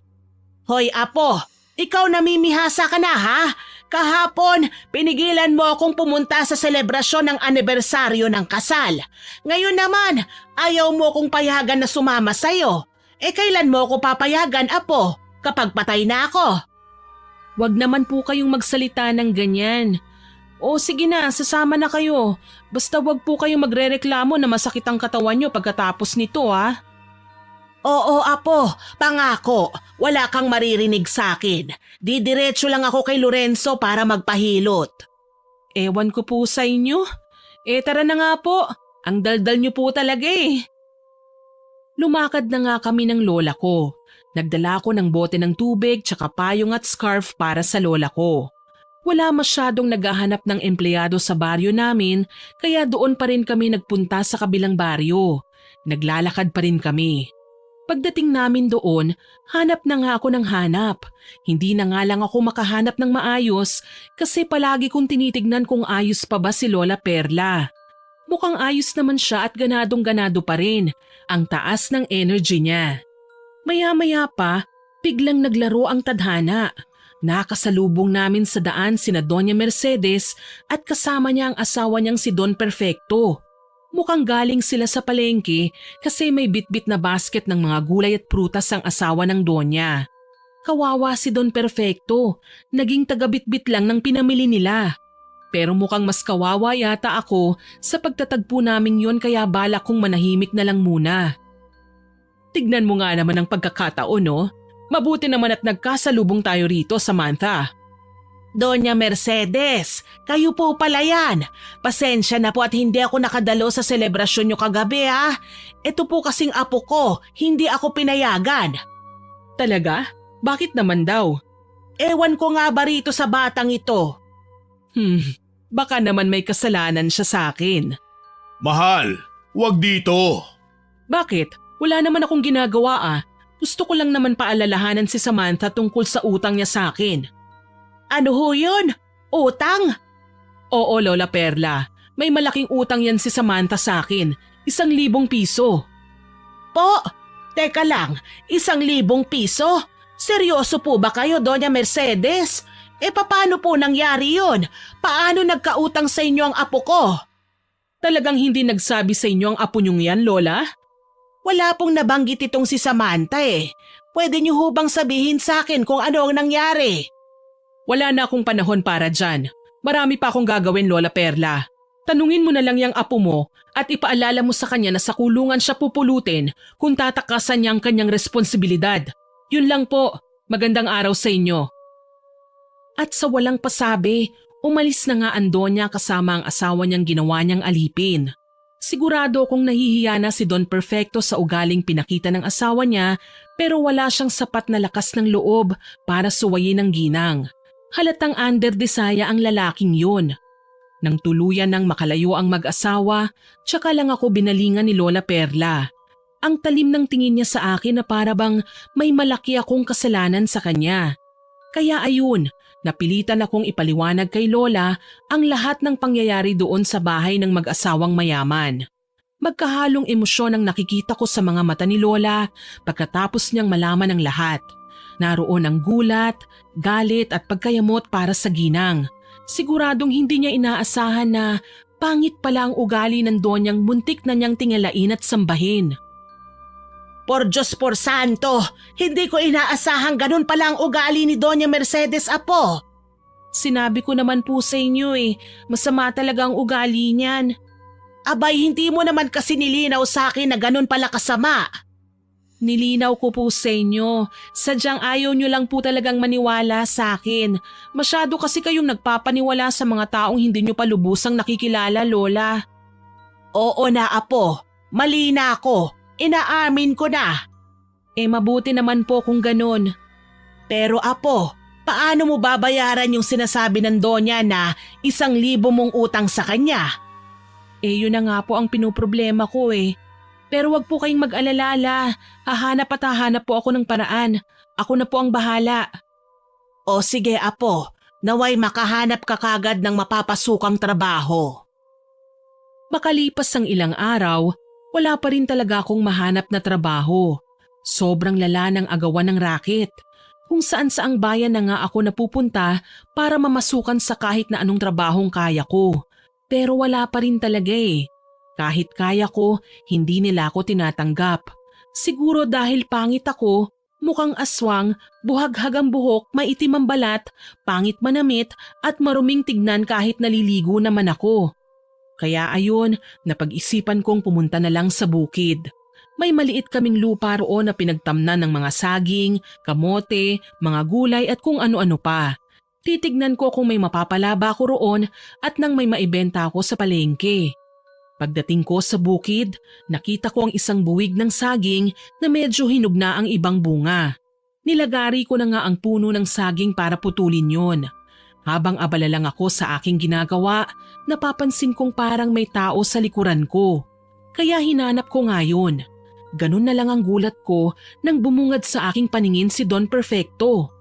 Hoy, apo. Ikaw namimihasa ka na, ha? Kahapon, pinigilan mo akong pumunta sa selebrasyon ng anibersaryo ng kasal. Ngayon naman, ayaw mo akong payagan na sumama sa'yo. Kailan mo ako papayagan, apo? Kapag patay na ako? Wag naman po kayong magsalita ng ganyan. O sige na, sasama na kayo. Basta wag po kayong magrereklamo na masakit ang katawan nyo pagkatapos nito ha. Oo, Apo, pangako, wala kang maririnig sa akin. Didiretso lang ako kay Lorenzo para magpahilot. Ewan ko po sa inyo. Tara na nga po. Ang daldal nyo po talaga eh. Lumakad na nga kami ng lola ko. Nagdala ko ng bote ng tubig tsaka payong at scarf para sa lola ko. Wala masyadong naghahanap ng empleyado sa baryo namin kaya doon pa rin kami nagpunta sa kabilang baryo. Naglalakad pa rin kami. Pagdating namin doon, hanap na nga ako ng hanap. Hindi na nga lang ako makahanap ng maayos kasi palagi kong tinitignan kung ayos pa ba si Lola Perla. Mukhang ayos naman siya at ganadong-ganado pa rin. Ang taas ng energy niya. Maya-maya pa, biglang naglaro ang tadhana. Nakasalubong namin sa daan sina Doña Mercedes at kasama niya ang asawa niyang si Don Perfecto. Mukhang galing sila sa palengke kasi may bitbit na basket ng mga gulay at prutas ang asawa ng Donya. Kawawa si Don Perfecto, naging tagabitbit lang ng pinamili nila. Pero mukhang mas kawawa yata ako sa pagtatagpo namin yon kaya balak kong manahimik na lang muna. Tignan mo nga naman ang pagkakataon no? Mabuti naman at nagkasalubong tayo rito, Samantha. Doña Mercedes, kayo po pala yan. Pasensya na po at hindi ako nakadalo sa selebrasyon nyo kagabi ha. Ito po kasing apo ko, hindi ako pinayagan. Talaga? Bakit naman daw? Ewan ko nga ba rito sa batang ito? Baka naman may kasalanan siya sa akin. Mahal, wag dito. Bakit? Wala naman akong ginagawa ah. Gusto ko lang naman paalalahanan si Samantha tungkol sa utang niya sa akin. Ano ho yun? Utang? Oo, Lola Perla. May malaking utang yan si Samantha sa akin. 1,000 piso. Po? Teka lang, 1,000 piso? Seryoso po ba kayo, Doña Mercedes? Paano po nangyari yun? Paano nagkautang sa inyo ang apo ko? Talagang hindi nagsabi sa inyo ang apo niyong yan, Lola? Wala pong nabanggit itong si Samantha eh. Pwede niyo ho bang sabihin sa akin kung ano ang nangyari? Wala na akong panahon para dyan. Marami pa akong gagawin, Lola Perla. Tanungin mo na lang yung apo mo at ipaalala mo sa kanya na sa kulungan siya pupulutin kung tatakasan niya ang kanyang responsibilidad. Yun lang po. Magandang araw sa inyo. At sa walang pasabi, umalis na nga ang Donya kasama ang asawa niyang ginawa niyang alipin. Sigurado kong nahihiya na si Don Perfecto sa ugaling pinakita ng asawa niya pero wala siyang sapat na lakas ng loob para suwayin ang ginang. Halatang underdesaya ang lalaking yun. Nang tuluyan ng makalayo ang mag-asawa, tsaka lang ako binalingan ni Lola Perla. Ang talim ng tingin niya sa akin na para bang may malaki akong kasalanan sa kanya. Kaya ayun, napilitan akong ipaliwanag kay Lola ang lahat ng pangyayari doon sa bahay ng mag-asawang mayaman. Magkahalong emosyon ang nakikita ko sa mga mata ni Lola pagkatapos niyang malaman ang lahat. Naroon ang gulat, galit at pagkayamot para sa ginang. Siguradong hindi niya inaasahan na pangit pala ang ugali ng Donyang muntik na niyang tingalain at sambahin. Por Diyos por Santo, hindi ko inaasahang ganun pala ang ugali ni Doña Mercedes, apo. Sinabi ko naman po sa inyo masama talaga ang ugali niyan. Abay, hindi mo naman kasi nilinaw sa akin na ganun pala kasama. Nilinaw ko po sa inyo, sadyang ayaw nyo lang po talagang maniwala sa akin. Masyado kasi kayong nagpapaniwala sa mga taong hindi nyo pa lubusang nakikilala, Lola. Oo na, apo. Mali na ako. Inaamin ko na. Mabuti naman po kung ganun. Pero apo, paano mo babayaran yung sinasabi ng Donya na 1,000 mong utang sa kanya? Yun na nga po ang pinoproblema ko Pero wag po kayong mag-alala. Hahanap at hahanap po ako ng paraan. Ako na po ang bahala. O sige apo, naway makahanap ka kagad ng mapapasukang trabaho. Makalipas ang ilang araw, wala pa rin talaga akong mahanap na trabaho. Sobrang lala ng agawan ng raket. Kung saan-saang bayan na nga ako napupunta para mamasukan sa kahit na anong trabahong kaya ko. Pero wala pa rin talaga Kahit kaya ko, hindi nila ako tinatanggap. Siguro dahil pangit ako, Mukhang aswang, buhaghag ang buhok, maitim ang balat, pangit manamit at maruming tignan kahit naliligo naman ako. Kaya ayun, napag-isipan kong pumunta na lang sa bukid. May maliit kaming lupa roon na pinagtamnan ng mga saging, kamote, mga gulay at kung ano-ano pa. Titignan ko kung may mapapalaba ko roon at nang may maibenta ako sa palengke. Pagdating ko sa bukid, nakita ko ang isang buwig ng saging na medyo hinog na ang ibang bunga. Nilagari ko na nga ang puno ng saging para putulin yon. Habang abala lang ako sa aking ginagawa, napapansin kong parang may tao sa likuran ko. Kaya hinanap ko nga yun. Ganun na lang ang gulat ko nang bumungad sa aking paningin si Don Perfecto.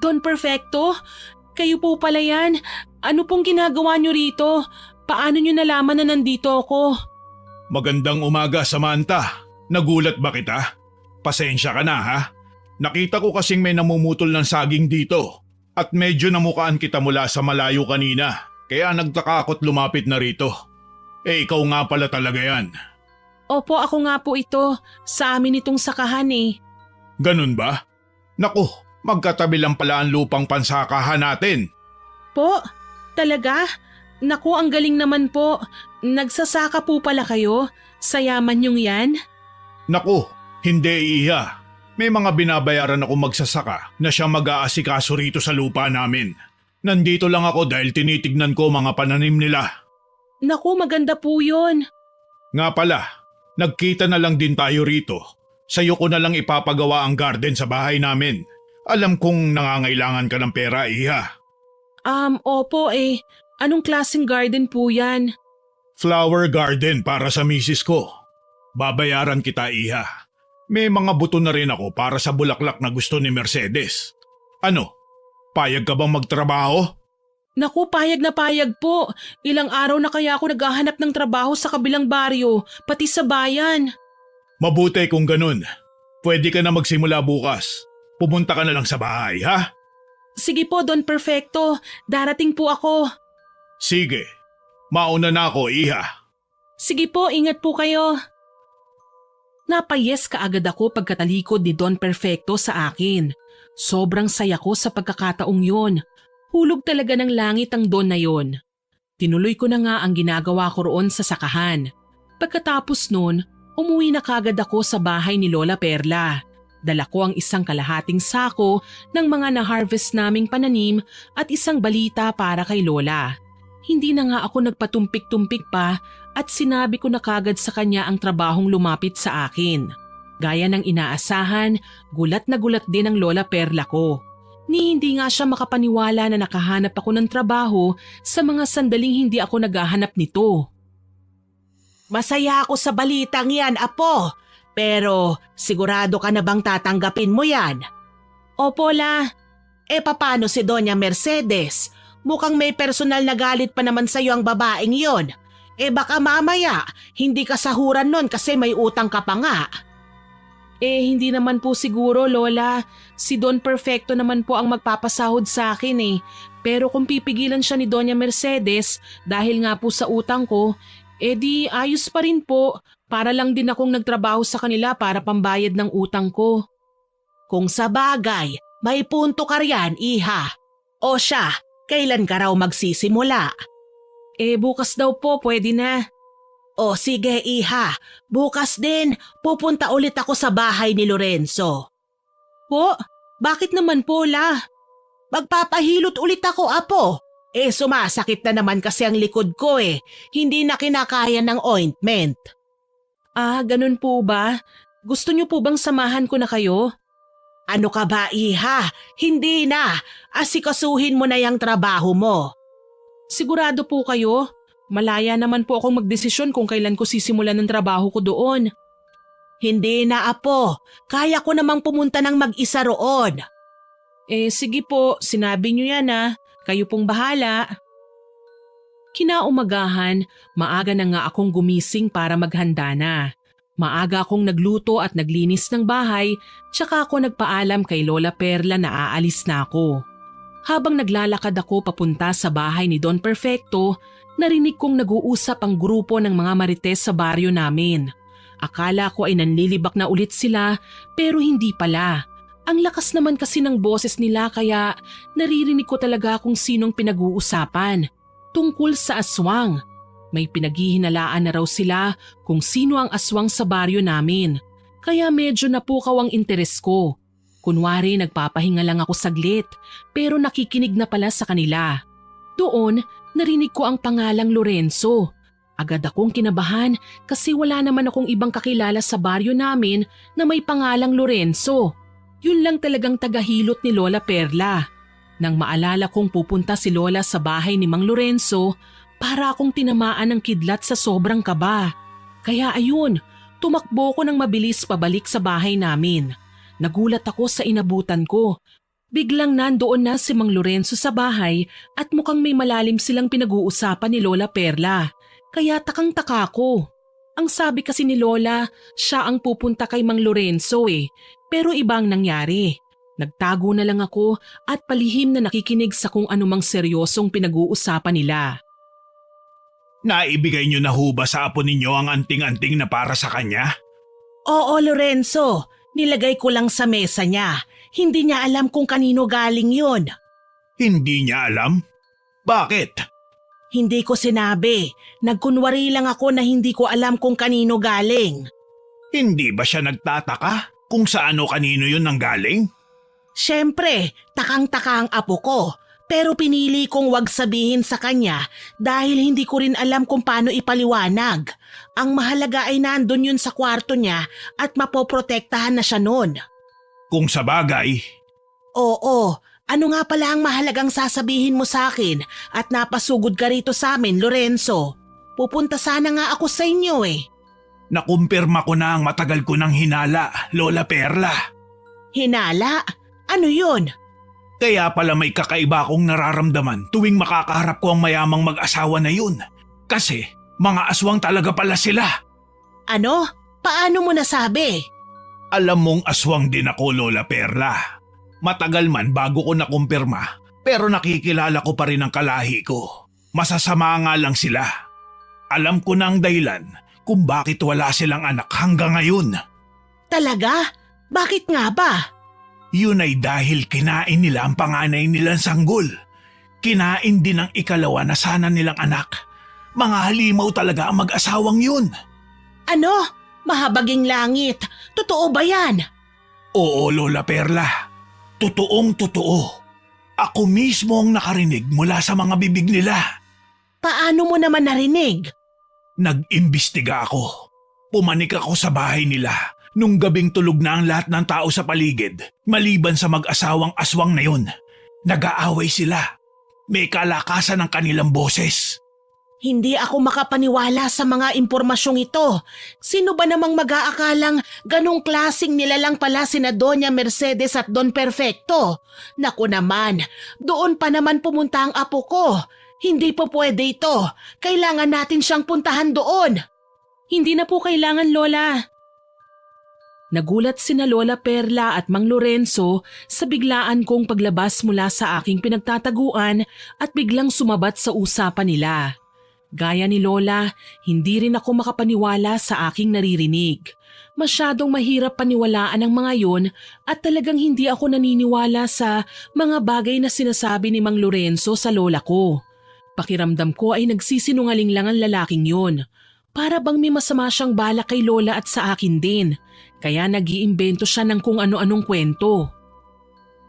Don Perfecto? Kayo po pala yan? Ano pong ginagawa niyo rito? Paano niyo nalaman na nandito ako? Magandang umaga, Samantha. Nagulat ba kita? Pasensya ka na ha. Nakita ko kasing may namumutol ng saging dito at medyo namukaan kita mula sa malayo kanina. Kaya nagtaka ako't lumapit na rito. Ikaw nga pala talaga yan. Opo, ako nga po ito. Sa amin itong sakahan eh. Ganun ba? Naku, magkatabi lang pala ang lupang pansakahan natin. Po? Talaga? Naku, ang galing naman po. Nagsasaka po pala kayo? Sa yaman niyong yan? Naku, hindi iya. May mga binabayaran ako magsasaka na siya mag-aasikaso rito sa lupa namin. Nandito lang ako dahil tinitignan ko mga pananim nila. Naku, maganda po yun. Nga pala, nagkita na lang din tayo rito. Sa'yo ko na lang ipapagawa ang garden sa bahay namin. Alam kong nangangailangan ka ng pera, iha. Opo eh. Anong klaseng garden po yan? Flower garden para sa misis ko. Babayaran kita, iha. May mga buto na rin ako para sa bulaklak na gusto ni Mercedes. Ano? Payag ka bang magtrabaho? Naku, payag na payag po. Ilang araw na kaya ako naghahanap ng trabaho sa kabilang baryo, pati sa bayan. Mabuti kung ganun. Pwede ka na magsimula bukas. Pumunta ka na lang sa bahay, ha? Sige po, Don Perfecto. Darating po ako. Sige. Mauna na ako, iha. Sige po, ingat po kayo. Napayes kaagad ako pagkatalikod ni Don Perfecto sa akin. Sobrang saya ko sa pagkakataong yon. Hulog talaga ng langit ang Don na yon. Tinuloy ko na nga ang ginagawa ko roon sa sakahan. Pagkatapos nun, umuwi na kagad ako sa bahay ni Lola Perla. Dala ko ang isang kalahating sako ng mga na-harvest naming pananim at isang balita para kay Lola. Hindi na nga ako nagpatumpik-tumpik pa at sinabi ko na kagad sa kanya ang trabahong lumapit sa akin. Gaya ng inaasahan, gulat na gulat din ang Lola Perla ko. Ni hindi nga siya makapaniwala na nakahanap ako ng trabaho sa mga sandaling hindi ako naghahanap nito. Masaya ako sa balitang yan, Apo. Pero sigurado ka na bang tatanggapin mo yan? Opo, La. Paano si Doña Mercedes? Mukhang may personal na galit pa naman sa'yo ang babaeng yon. Baka mamaya, hindi ka sahuran nun kasi may utang ka pa nga. Hindi naman po siguro, Lola. Si Don Perfecto naman po ang magpapasahod sa akin eh. Pero kung pipigilan siya ni Doña Mercedes dahil nga po sa utang ko, di ayos pa rin po. Para lang din akong nagtrabaho sa kanila para pambayad ng utang ko. Kung sa bagay, may punto ka riyan, iha. O siya, kailan ka raw magsisimula? Bukas daw po, pwede na. O sige, iha. Bukas din, pupunta ulit ako sa bahay ni Lorenzo. Po? Bakit naman po, La? Magpapahilot ulit ako, Apo. Sumasakit na naman kasi ang likod ko eh. Hindi na kinakaya ng ointment. Ganun po ba? Gusto niyo po bang samahan ko na kayo? Ano ka ba, iha? Hindi na. Asikasuhin mo na yung trabaho mo. Sigurado po kayo? Malaya naman po akong magdesisyon kung kailan ko sisimulan ng trabaho ko doon. Hindi na, Apo. Kaya ko namang pumunta ng mag-isa roon. Sige po, sinabi niyo yan ah. Kayo pong bahala. Kinaumagahan, maaga na nga akong gumising para maghanda na. Maaga akong nagluto at naglinis ng bahay, tsaka ako nagpaalam kay Lola Perla na aalis na ako. Habang naglalakad ako papunta sa bahay ni Don Perfecto, narinig kong nag-uusap ang grupo ng mga marites sa baryo namin. Akala ko ay nanlilibak na ulit sila pero hindi pala. Ang lakas naman kasi ng boses nila kaya naririnig ko talaga kung sinong pinag-uusapan. Tungkol sa aswang. May pinaghihinalaan na raw sila kung sino ang aswang sa baryo namin. Kaya medyo napukaw ang interes ko. Kunwari nagpapahinga lang ako saglit pero nakikinig na pala sa kanila. Doon narinig ko ang pangalang Lorenzo. Agad akong kinabahan kasi wala naman akong ibang kakilala sa baryo namin na may pangalang Lorenzo. Yun lang talagang tagahilot ni Lola Perla. Nang maalala kong pupunta si Lola sa bahay ni Mang Lorenzo, para akong tinamaan ng kidlat sa sobrang kaba. Kaya ayun, tumakbo ko ng mabilis pabalik sa bahay namin. Nagulat ako sa inabutan ko. Biglang nandoon na si Mang Lorenzo sa bahay at mukhang may malalim silang pinag-uusapan ni Lola Perla. Kaya takang-taka ko. Ang sabi kasi ni Lola, siya ang pupunta kay Mang Lorenzo pero ibang nangyari. Nagtago na lang ako at palihim na nakikinig sa kung anumang seryosong pinag-uusapan nila. Naibigay niyo na ho ba sa apo ninyo ang anting-anting na para sa kanya? Oo, Lorenzo. Nilagay ko lang sa mesa niya. Hindi niya alam kung kanino galing yun. Hindi niya alam? Bakit? Hindi ko sinabi. Nagkunwari lang ako na hindi ko alam kung kanino galing. Hindi ba siya nagtataka kung saan o kanino yun nanggaling? Siyempre, takang-taka ang apo ko. Pero pinili kong wag sabihin sa kanya dahil hindi ko rin alam kung paano ipaliwanag. Ang mahalaga ay nandun yun sa kwarto niya at mapoprotektahan na siya nun. Kung sa bagay, Oo, ano nga pala ang mahalagang sasabihin mo sa akin at napasugod ka rito sa amin, Lorenzo? Pupunta sana nga ako sa inyo nakumpirma ko na ang matagal ko ng hinala, Lola Perla. Hinala? Ano yun? Kaya pala may kakaiba akong nararamdaman tuwing makakaharap ko ang mayamang mag-asawa na yun. Kasi mga aswang talaga pala sila. Ano? Paano mo nasabi? Alam mong aswang din ako, Lola Perla. Matagal man bago ko nakumpirma, pero nakikilala ko pa rin ang kalahi ko. Masasama nga lang sila. Alam ko na ang dahilan kung bakit wala silang anak hanggang ngayon. Talaga? Bakit nga ba? Yun ay dahil kinain nila ang panganay nilang sanggol. Kinain din ang ikalawa na sana nilang anak. Mga halimaw talaga ang mag-asawang yun. Ano? Mahabaging langit. Totoo ba yan? Oo, Lola Perla. Totoong totoo. Ako mismo ang nakarinig mula sa mga bibig nila. Paano mo naman narinig? Nag-imbestiga ako. Pumanik ako sa bahay nila. Nung gabing tulog na ang lahat ng tao sa paligid, maliban sa mag-asawang aswang na yun. Nag-aaway sila. May kalakasan ng kanilang boses. Hindi ako makapaniwala sa mga impormasyong ito. Sino ba namang mag-aakalang ganong klaseng nilalang pala sina Doña Mercedes at Don Perfecto? Naku naman, doon pa naman pumunta ang apo ko. Hindi po pwede ito. Kailangan natin siyang puntahan doon. Hindi na po kailangan, Lola. Nagulat sina Lola Perla at Mang Lorenzo sa biglaan kong paglabas mula sa aking pinagtataguan at biglang sumabat sa usapan nila. Gaya ni Lola, hindi rin ako makapaniwala sa aking naririnig. Masyadong mahirap paniwalaan ang mga yon at talagang hindi ako naniniwala sa mga bagay na sinasabi ni Mang Lorenzo sa lola ko. Pakiramdam ko ay nagsisinungaling lang ang lalaking yon. Para bang may masama siyang balak kay Lola at sa akin din. Kaya nag-iimbento siya ng kung ano-anong kwento.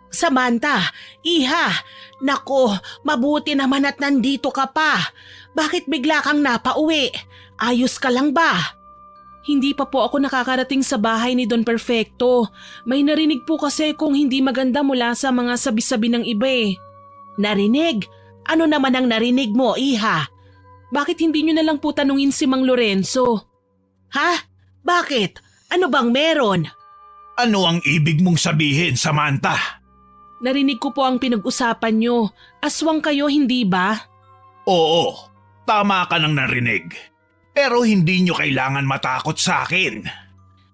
Samantha, iha, nako, mabuti naman at nandito ka pa. Bakit bigla kang napauwi? Ayos ka lang ba? Hindi pa po ako nakakarating sa bahay ni Don Perfecto. May narinig po kasi kung hindi maganda mula sa mga sabi-sabi ng iba Narinig? Ano naman ang narinig mo, iha? Bakit hindi nyo na lang po tanungin si Mang Lorenzo? Ha? Bakit? Ano bang meron? Ano ang ibig mong sabihin, Samantha? Narinig ko po ang pinag-usapan nyo. Aswang kayo, hindi ba? Oo, tama ka nang narinig. Pero hindi nyo kailangan matakot sa akin.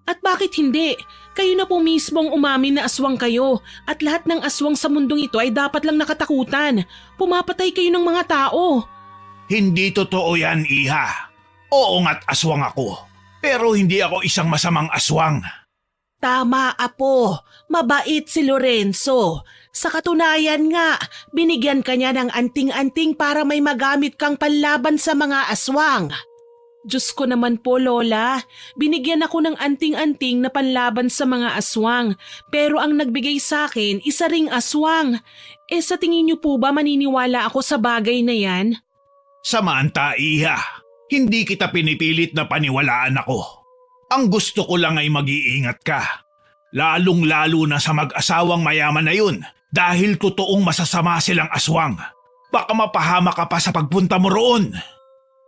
At bakit hindi? Kayo na po mismong umamin na aswang kayo at lahat ng aswang sa mundong ito ay dapat lang nakatakutan. Pumapatay kayo ng mga tao. Hindi totoo yan, iha. Oo nga't aswang ako. Pero hindi ako isang masamang aswang. Tama, Apo. Mabait si Lorenzo. Sa katunayan nga, binigyan ka niya ng anting-anting para may magamit kang panlaban sa mga aswang. Diyos ko naman po, Lola. Binigyan ako ng anting-anting na panlaban sa mga aswang. Pero ang nagbigay sa akin, isa ring aswang. Sa tingin niyo po ba maniniwala ako sa bagay na yan? Samantha, Iha, hindi kita pinipilit na paniwalaan ako. Ang gusto ko lang ay mag-iingat ka. Lalong-lalo na sa mag-asawang mayaman na yun dahil totoong masasama silang aswang. Baka mapahama ka pa sa pagpunta mo roon.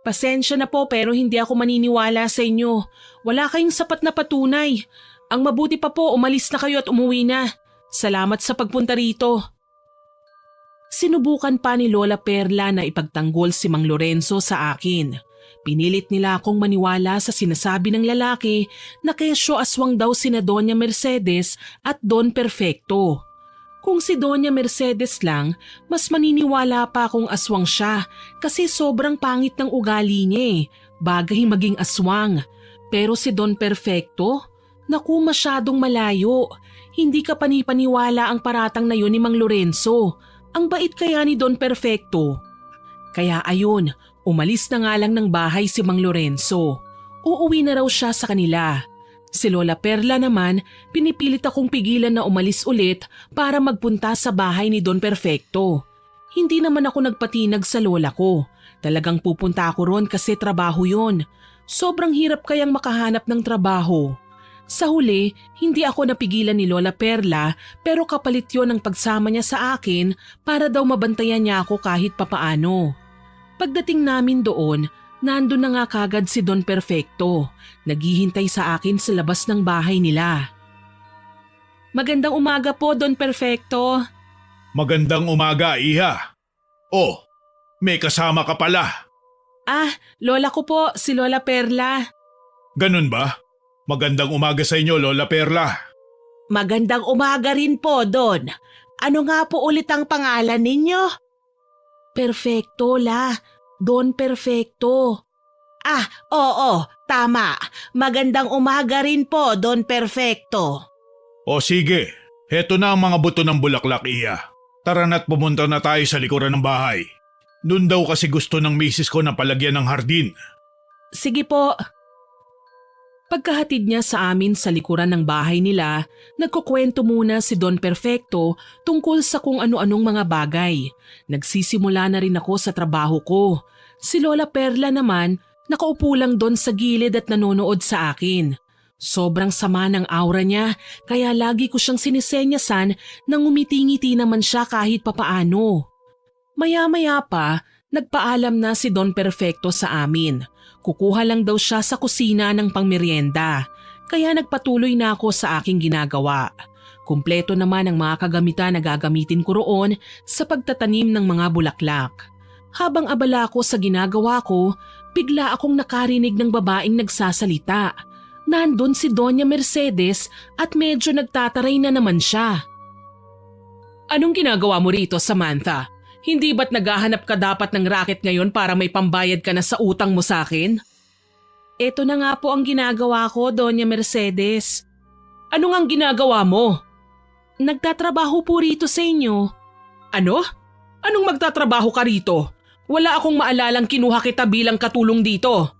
Pasensya na po pero hindi ako maniniwala sa inyo. Wala kayong sapat na patunay. Ang mabuti pa po umalis na kayo at umuwi na. Salamat sa pagpunta rito. Sinubukan pa ni Lola Perla na ipagtanggol si Mang Lorenzo sa akin. Pinilit nila akong maniwala sa sinasabi ng lalaki na kesyo aswang daw sina Doña Mercedes at Don Perfecto. Kung si Doña Mercedes lang, mas maniniwala pa akong aswang siya kasi sobrang pangit ng ugali niya bagay maging aswang. Pero si Don Perfecto, naku masyadong malayo. Hindi ka panipaniwala ang paratang na yun ni Mang Lorenzo. Ang bait kaya ni Don Perfecto. Kaya ayun, umalis na nga lang ng bahay si Mang Lorenzo. Uuwi na raw siya sa kanila. Si Lola Perla naman, pinipilit akong pigilan na umalis ulit para magpunta sa bahay ni Don Perfecto. Hindi naman ako nagpatinag sa lola ko. Talagang pupunta ako ron kasi trabaho yon. Sobrang hirap kayang makahanap ng trabaho. Sa huli, hindi ako napigilan ni Lola Perla pero kapalit yon ng pagsama niya sa akin para daw mabantayan niya ako kahit papaano. Pagdating namin doon, nandun na nga kagad si Don Perfecto. Naghihintay sa akin sa labas ng bahay nila. Magandang umaga po, Don Perfecto. Magandang umaga, Iha. Oh, may kasama ka pala. Lola ko po, si Lola Perla. Ganun ba? Magandang umaga sa inyo, Lola Perla. Magandang umaga rin po, Don. Ano nga po ulit ang pangalan ninyo? Perfecto, La. Don Perfecto. Oo, tama. Magandang umaga rin po, Don Perfecto. O sige, heto na ang mga buto ng bulaklak, Iha. Tara na't pumunta na tayo sa likuran ng bahay. Doon daw kasi gusto ng misis ko na palagyan ng hardin. Sige po. Pagkahatid niya sa amin sa likuran ng bahay nila, nagkukwento muna si Don Perfecto tungkol sa kung ano-anong mga bagay. Nagsisimula na rin ako sa trabaho ko. Si Lola Perla naman, nakaupo lang doon sa gilid at nanonood sa akin. Sobrang sama ng aura niya kaya lagi ko siyang sinisenyasan nang ngumiti-ngiti naman siya kahit papaano. Maya-maya pa, nagpaalam na si Don Perfecto sa amin. Kukuha lang daw siya sa kusina ng pangmeryenda, kaya nagpatuloy na ako sa aking ginagawa. Kumpleto naman ang mga kagamitan na gagamitin ko roon sa pagtatanim ng mga bulaklak. Habang abala ako sa ginagawa ko, bigla akong nakarinig ng babaeng nagsasalita. Nandun si Doña Mercedes at medyo nagtataray na naman siya. Anong ginagawa mo rito, Samantha? Hindi ba't naghahanap ka dapat ng racket ngayon para may pambayad ka na sa utang mo sa akin? Ito na nga po ang ginagawa ko, Doña Mercedes. Ano nga ang ginagawa mo? Nagtatrabaho po rito sa inyo. Ano? Anong magtatrabaho ka rito? Wala akong maalalang kinuha kita bilang katulong dito.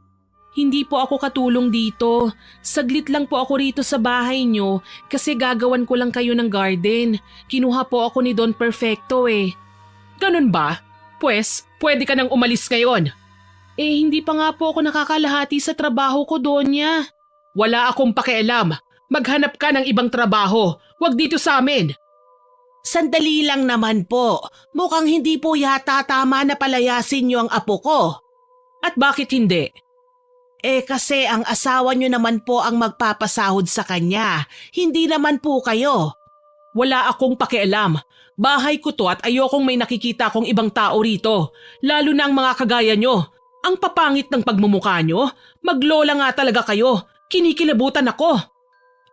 Hindi po ako katulong dito. Saglit lang po ako rito sa bahay nyo kasi gagawan ko lang kayo ng garden. Kinuha po ako ni Don Perfecto Ganun ba? Pues, pwede ka nang umalis ngayon. Hindi pa nga po ako nakakalahati sa trabaho ko, Donya. Wala akong pakialam. Maghanap ka ng ibang trabaho. Huwag dito sa amin. Sandali lang naman po. Mukhang hindi po yata tama na palayasin niyo ang apo ko. At bakit hindi? Kasi ang asawa niyo naman po ang magpapasahod sa kanya. Hindi naman po kayo. Wala akong pakialam. Bahay ko to at ayokong may nakikita kong ibang tao rito. Lalo na ang mga kagaya nyo. Ang papangit ng pagmumukha nyo. Maglola nga talaga kayo. Kinikilabutan ako.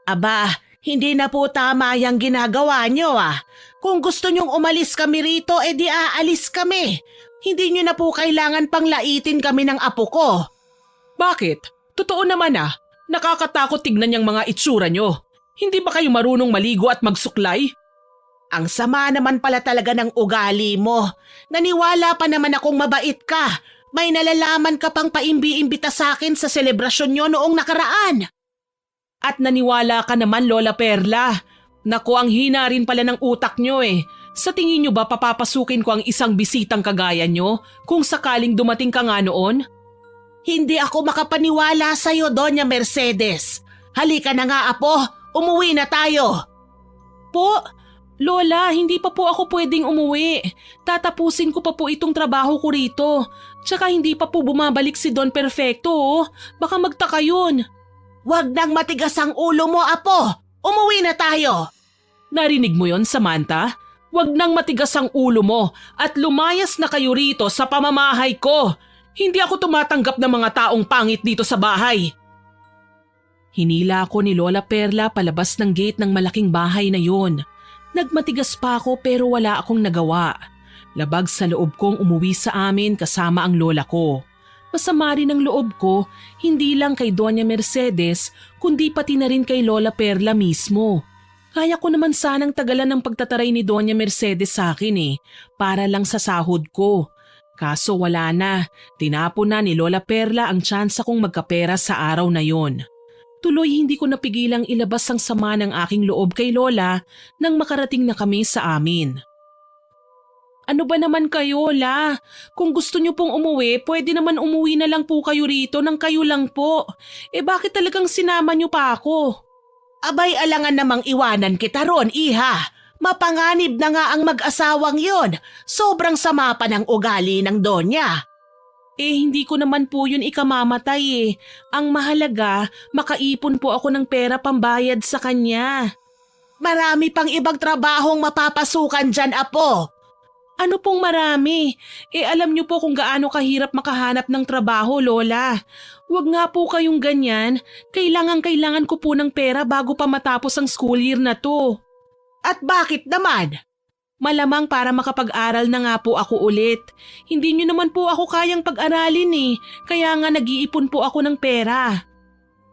Aba, hindi na po tama yung ginagawa nyo Kung gusto nyong umalis kami rito, di aalis kami. Hindi nyo na po kailangan pang laitin kami ng apo ko. Bakit? Totoo naman Nakakatakot tignan yung mga itsura nyo. Hindi ba kayo marunong maligo at magsuklay? Ang sama naman pala talaga ng ugali mo. Naniwala pa naman akong mabait ka. May nalalaman ka pang paimbi-imbita sa akin sa selebrasyon nyo noong nakaraan. At naniwala ka naman, Lola Perla. Naku, ang hina rin pala ng utak nyo eh. Sa tingin nyo ba papapasukin ko ang isang bisitang kagaya nyo kung sakaling dumating ka nga noon? Hindi ako makapaniwala sa'yo, Doña Mercedes. Halika na nga, Apo. Umuwi na tayo. Po, Lola, hindi pa po ako pwedeng umuwi. Tatapusin ko pa po itong trabaho ko rito. Tsaka hindi pa po bumabalik si Don Perfecto, oh. Baka magtaka yun. Huwag nang matigas ang ulo mo, Apo. Umuwi na tayo. Narinig mo yon, Samantha? Huwag nang matigas ang ulo mo at lumayas na kayo rito sa pamamahay ko. Hindi ako tumatanggap ng mga taong pangit dito sa bahay. Hinila ako ni Lola Perla palabas ng gate ng malaking bahay na yon. Nagmatigas pa ako pero wala akong nagawa. Labag sa loob kong umuwi sa amin kasama ang lola ko. Masama rin ang loob ko, hindi lang kay Doña Mercedes, kundi pati na rin kay Lola Perla mismo. Kaya ko naman sanang tagalan ng pagtataray ni Doña Mercedes sa akin para lang sa sahod ko. Kaso wala na, tinapon na ni Lola Perla ang tsansa kong magkapera sa araw na yon. Tuloy hindi ko napigilang ilabas ang sama ng aking loob kay Lola nang makarating na kami sa amin. Ano ba naman kayo, La? Kung gusto niyo pong umuwi, pwede naman umuwi na lang po kayo rito nang kayo lang po. Bakit talagang sinama niyo pa ako? Abay, alangan namang iwanan kita ron, Iha. Mapanganib na nga ang mag-asawang yon. Sobrang sama pa ng ugali ng Donya. Hindi ko naman po yun ikamamatay. Ang mahalaga, makaipon po ako ng pera pambayad sa kanya. Marami pang ibang trabahong mapapasukan dyan, Apo. Ano pong marami? Alam niyo po kung gaano kahirap makahanap ng trabaho, Lola. Huwag nga po kayong ganyan. Kailangan ko po ng pera bago pa matapos ang school year na to. At bakit naman? Malamang para makapag-aral na nga po ako ulit. Hindi niyo naman po ako kayang pag-aralin kaya nga nag-iipon po ako ng pera.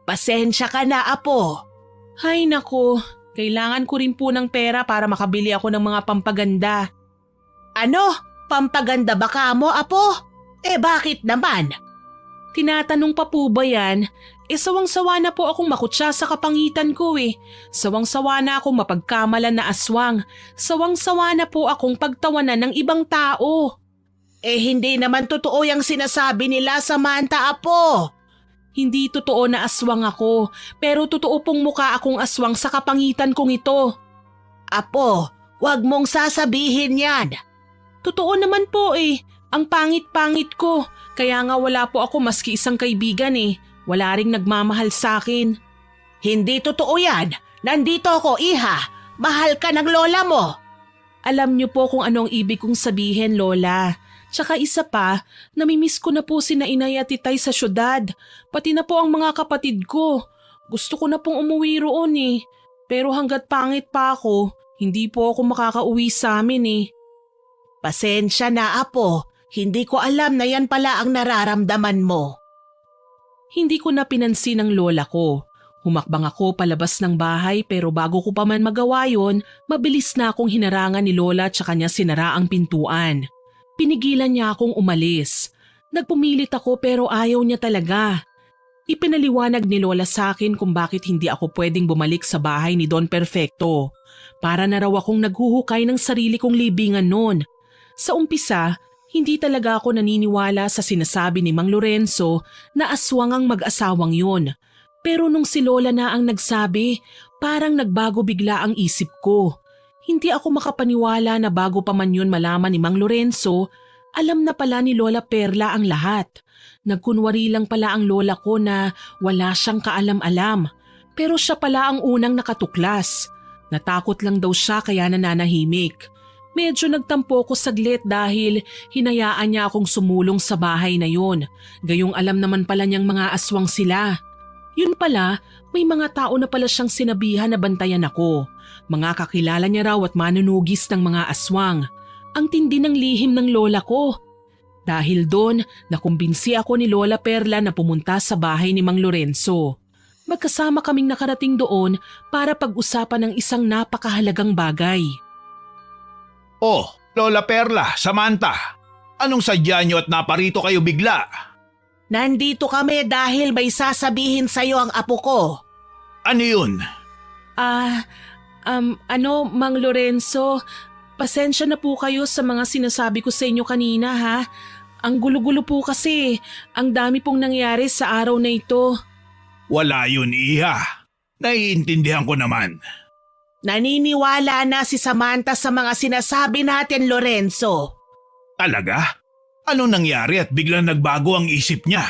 Pasensya ka na, Apo. Hay nako, kailangan ko rin po ng pera para makabili ako ng mga pampaganda. Ano? Pampaganda ba ka mo, Apo? Bakit naman? Tinatanong pa po ba yan? Sawang-sawa na po akong makutsa sa kapangitan ko Sawang-sawa na akong mapagkamalan na aswang. Sawang-sawa na po akong pagtawanan ng ibang tao. Hindi naman totoo yung sinasabi nila, Samantha, Apo. Hindi totoo na aswang ako, pero totoo pong mukha akong aswang sa kapangitan kong ito. Apo, wag mong sasabihin yan. Totoo naman po ang pangit-pangit ko. Kaya nga wala po ako maski isang kaibigan Wala ring nagmamahal sa akin. Hindi totoo yan. Nandito ako, Iha. Mahal ka ng lola mo. Alam niyo po kung anong ibig kong sabihin, Lola. Tsaka isa pa, namimiss ko na po sina Inay at Titay sa syudad. Pati na po ang mga kapatid ko. Gusto ko na pong umuwi roon Pero hanggat pangit pa ako, hindi po ako makakauwi sa amin Pasensya na, Apo. Hindi ko alam na yan pala ang nararamdaman mo. Hindi ko na pinansin ang lola ko. Humakbang ako palabas ng bahay pero bago ko pa man magawa yon, mabilis na akong hinarangan ni Lola at kanya sinara ang pintuan. Pinigilan niya akong umalis. Nagpumilit ako pero ayaw niya talaga. Ipinaliwanag ni Lola sa akin kung bakit hindi ako pwedeng bumalik sa bahay ni Don Perfecto. Para na raw akong naghuhukay ng sarili kong libingan noon. Sa umpisa, hindi talaga ako naniniwala sa sinasabi ni Mang Lorenzo na aswang ang mag-asawang yun. Pero nung si Lola na ang nagsabi, parang nagbago bigla ang isip ko. Hindi ako makapaniwala na bago pa man yun malaman ni Mang Lorenzo, alam na pala ni Lola Perla ang lahat. Nagkunwari lang pala ang lola ko na wala siyang kaalam-alam. Pero siya pala ang unang nakatuklas. Natakot lang daw siya kaya nananahimik. Medyo nagtampo ko saglit dahil hinayaan niya akong sumulong sa bahay na yon. Gayong alam naman pala niyang mga aswang sila. Yun pala, may mga tao na pala siyang sinabihan na bantayan ako. Mga kakilala niya raw at manunugis ng mga aswang. Ang tindi ng lihim ng lola ko. Dahil doon, nakumbinsi ako ni Lola Perla na pumunta sa bahay ni Mang Lorenzo. Magkasama kaming nakarating doon para pag-usapan ng isang napakahalagang bagay. Oh, Lola Perla, Samantha, anong sadya niyo at naparito kayo bigla? Nandito kami dahil may sasabihin sa'yo ang apo ko. Ano yun? Mang Lorenzo, pasensya na po kayo sa mga sinasabi ko sa inyo kanina ha. Ang gulo-gulo po kasi, ang dami pong nangyari sa araw na ito. Wala yun, Iha. Naiintindihan ko naman. Naniniwala na si Samantha sa mga sinasabi natin, Lorenzo. Talaga? Anong nangyari at biglang nagbago ang isip niya?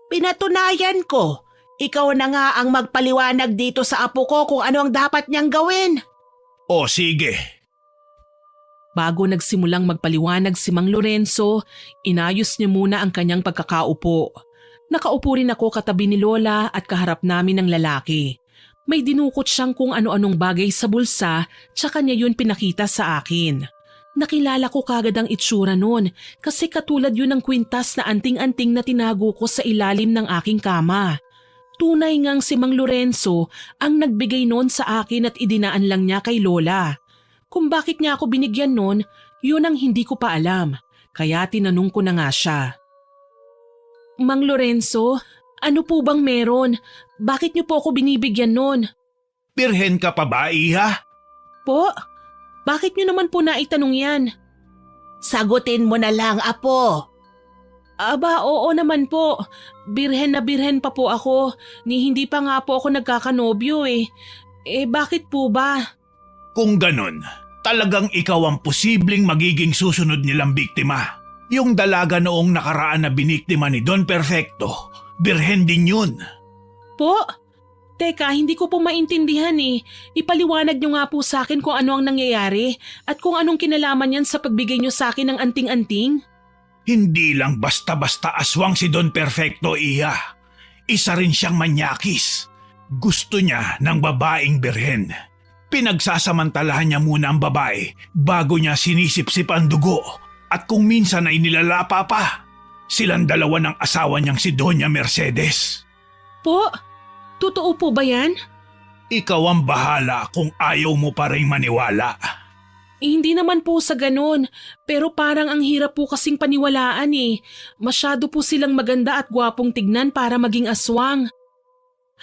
Pinatunayan ko. Ikaw na nga ang magpaliwanag dito sa apo ko kung ano ang dapat niyang gawin. O sige. Bago nagsimulang magpaliwanag si Mang Lorenzo, inayos niya muna ang kanyang pagkakaupo. Nakaupo rin ako katabi ni Lola at kaharap namin ng lalaki. May dinukot siyang kung ano-anong bagay sa bulsa tsaka niya yun pinakita sa akin. Nakilala ko kagad ang itsura nun kasi katulad yun ng kwintas na anting-anting na tinago ko sa ilalim ng aking kama. Tunay ngang si Mang Lorenzo ang nagbigay noon sa akin at idinaan lang niya kay Lola. Kung bakit niya ako binigyan noon, yun ang hindi ko pa alam. Kaya tinanong ko na nga siya. Mang Lorenzo, ano po bang meron? Bakit niyo po ako binibigyan noon? Birhen ka pa ba, Iha? Po? Bakit niyo naman po naitanong yan? Sagutin mo na lang, apo. Aba, oo naman po. Birhen na birhen pa po ako. Hindi pa nga po ako nagkakanobyo eh. Bakit po ba? Kung ganon, talagang ikaw ang posibleng magiging susunod nilang biktima. Yung dalaga noong nakaraan na biniktima ni Don Perfecto, birhen din yun. Po? Teka, hindi ko po maintindihan eh. Ipaliwanag niyo nga po sa akin kung ano ang nangyayari at kung anong kinalaman yan sa pagbigay niyo sa akin ng anting-anting. Hindi lang basta-basta aswang si Don Perfecto, Iha. Isa rin siyang manyakis. Gusto niya ng babaeng birhen. Pinagsasamantalahan niya muna ang babae bago niya sinisip-sip ang dugo at kung minsan ay nilalapa pa. Silang dalawa ng asawa niyang si Doña Mercedes. Po? Totoo po ba yan? Ikaw ang bahala kung ayaw mo pa rin maniwala. Hindi naman po sa ganun, pero parang ang hirap po kasing paniwalaan eh. Masyado po silang maganda at gwapong tignan para maging aswang.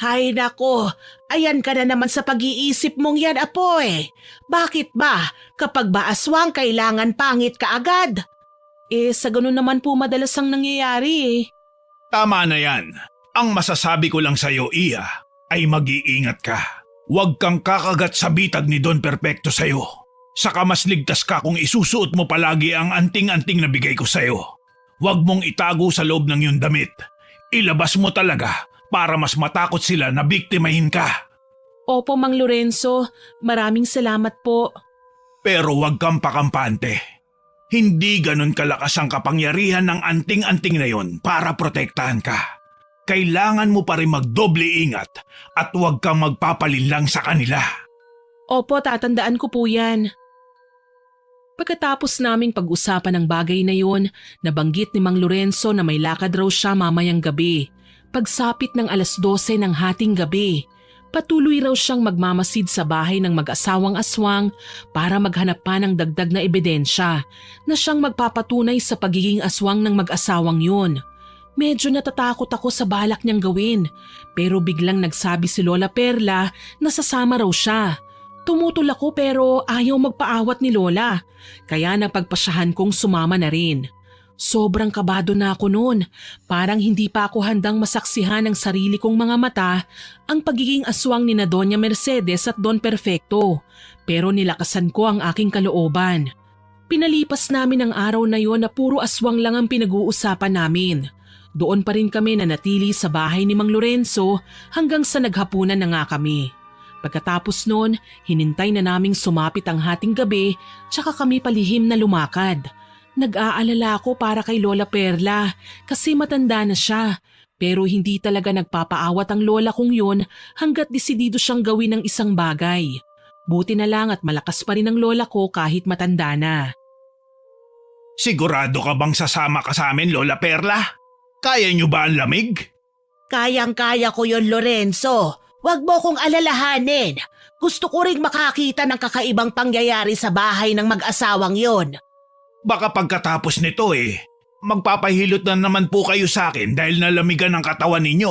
Hay nako, ayan ka na naman sa pag-iisip mong yan, apo eh. Bakit ba? Kapag ba aswang, kailangan pangit ka agad? Sa ganun naman po madalas ang nangyayari eh. Tama na yan. Ang masasabi ko lang sa'yo, Iya, ay mag-iingat ka. Huwag kang kakagat sa bitag ni Don Perfecto sa'yo. Saka mas ligtas ka kung isusuot mo palagi ang anting-anting na bigay ko sa'yo. Huwag mong itago sa loob ng iyong damit. Ilabas mo talaga para mas matakot sila na biktimahin ka. Opo, Mang Lorenzo. Maraming salamat po. Pero huwag kang pakampante. Hindi ganun kalakas ang kapangyarihan ng anting-anting na yon para protektahan ka. Kailangan mo pa rin magdoble ingat at huwag kang magpapalinlang sa kanila. Opo, tatandaan ko po yan. Pagkatapos naming pag-usapan ng bagay na yon, nabanggit ni Mang Lorenzo na may lakad raw siya mamayang gabi. Pagsapit ng 12:00 ng hating gabi, patuloy raw siyang magmamasid sa bahay ng mag-asawang aswang para maghanap pa ng dagdag na ebidensya na siyang magpapatunay sa pagiging aswang ng mag-asawang yun. Medyo natatakot ako sa balak niyang gawin, pero biglang nagsabi si Lola Perla na sasama raw siya. Tumutol ako pero ayaw magpaawat ni Lola, kaya napagpasyahan kong sumama na rin. Sobrang kabado na ako noon, parang hindi pa ako handang masaksihan ng sarili kong mga mata ang pagiging aswang ni na Doña Mercedes at Don Perfecto, pero nilakasan ko ang aking kalooban. Pinalipas namin ang araw na yon na puro aswang lang ang pinag-uusapan namin. Doon pa rin kami nanatili sa bahay ni Mang Lorenzo hanggang sa naghapunan na nga kami. Pagkatapos noon, hinintay na naming sumapit ang hating gabi tsaka kami palihim na lumakad. Nag-aalala ako para kay Lola Perla kasi matanda na siya, pero hindi talaga nagpapaawat ang lola kong yun hanggat desidido siyang gawin ng isang bagay. Buti na lang at malakas pa rin ang lola ko kahit matanda na. Sigurado ka bang sasama ka sa amin, Lola Perla? Kaya niyo ba ang lamig? Kayang-kaya ko yon, Lorenzo. Huwag mo kong alalahanin. Gusto ko ring makakita ng kakaibang pangyayari sa bahay ng mag-asawang yon. Baka pagkatapos nito magpapahilot na naman po kayo sa akin dahil nalamigan ang katawan ninyo.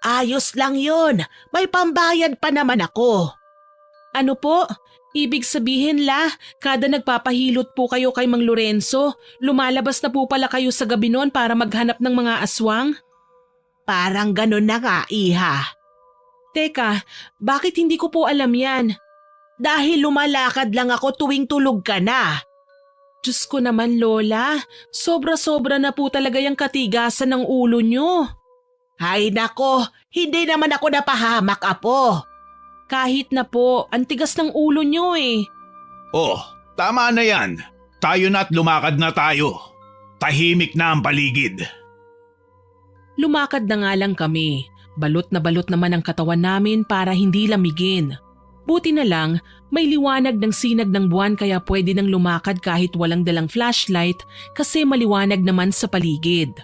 Ayos lang yon. May pambayad pa naman ako. Ano po? Ibig sabihin kada nagpapahilot po kayo kay Mang Lorenzo, lumalabas na po pala kayo sa gabi noon para maghanap ng mga aswang? Parang ganun na nga, iha. Teka, bakit hindi ko po alam yan? Dahil lumalakad lang ako tuwing tulog ka na. Diyos ko naman, Lola, sobra-sobra na po talaga yung katigasan ng ulo nyo. Ay nako, hindi naman ako napahamak, apo. Kahit na po, ang tigas ng ulo nyo Oh, tama na yan. Tayo na't lumakad na tayo. Tahimik na ang paligid. Lumakad na nga lang kami. Balot na balot naman ang katawan namin para hindi lamigin. Buti na lang, may liwanag ng sinag ng buwan kaya pwede nang lumakad kahit walang dalang flashlight kasi maliwanag naman sa paligid.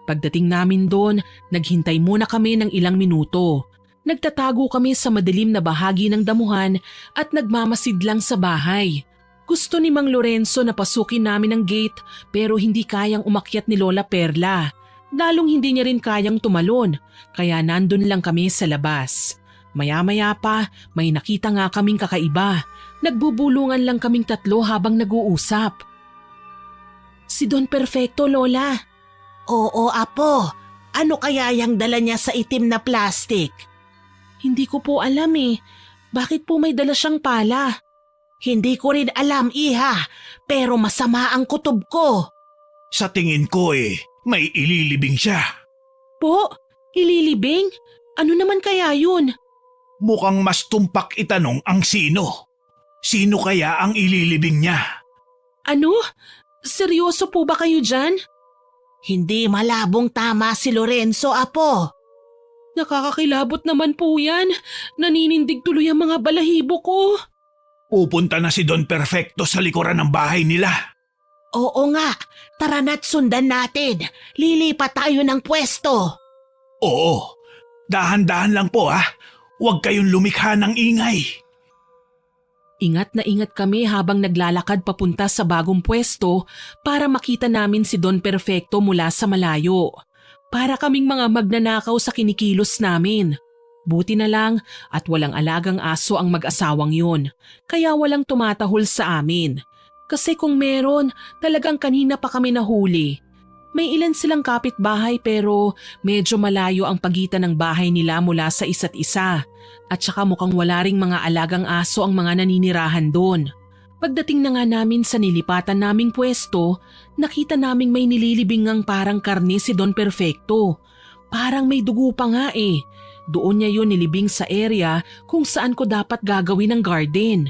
Pagdating namin doon, naghintay muna kami ng ilang minuto. Nagtatago kami sa madilim na bahagi ng damuhan at nagmamasid lang sa bahay. Gusto ni Mang Lorenzo na pasukin namin ang gate pero hindi kayang umakyat ni Lola Perla. Lalong hindi niya rin kayang tumalon kaya nandun lang kami sa labas. Maya-maya pa may nakita nga kaming kakaiba. Nagbubulungan lang kaming tatlo habang nag-uusap. Si Don Perfecto, Lola. Oo, apo. Ano kaya yung dala niya sa itim na plastic? Hindi ko po alam Bakit po may dala siyang pala? Hindi ko rin alam, iha. Pero masama ang kutob ko. Sa tingin ko may ililibing siya. Po? Ililibing? Ano naman kaya yun? Mukhang mas tumpak itanong ang sino. Sino kaya ang ililibing niya? Ano? Seryoso po ba kayo dyan? Hindi malabong tama si Lorenzo, apo. Nakakakilabot naman po yan. Naninindig tuloy ang mga balahibo ko. Pupunta na si Don Perfecto sa likuran ng bahay nila. Oo nga, tara na't sundan natin. Lilipat tayo ng pwesto. Oo, dahan-dahan lang po Huwag kayong lumikha ng ingay. Ingat na ingat kami habang naglalakad papunta sa bagong pwesto para makita namin si Don Perfecto mula sa malayo. Para kaming mga magnanakaw sa kinikilos namin. Buti na lang at walang alagang aso ang mag-asawang yun, kaya walang tumatahol sa amin. Kasi kung meron, talagang kanina pa kami nahuli. May ilan silang kapitbahay pero medyo malayo ang pagitan ng bahay nila mula sa isa't isa. At saka mukhang wala ring mga alagang aso ang mga naninirahan doon. Pagdating na nga namin sa nilipatan naming pwesto, nakita naming may nililibingang parang karne si Don Perfecto. Parang may dugo pa nga Doon niya yun nilibing sa area kung saan ko dapat gagawin ang garden.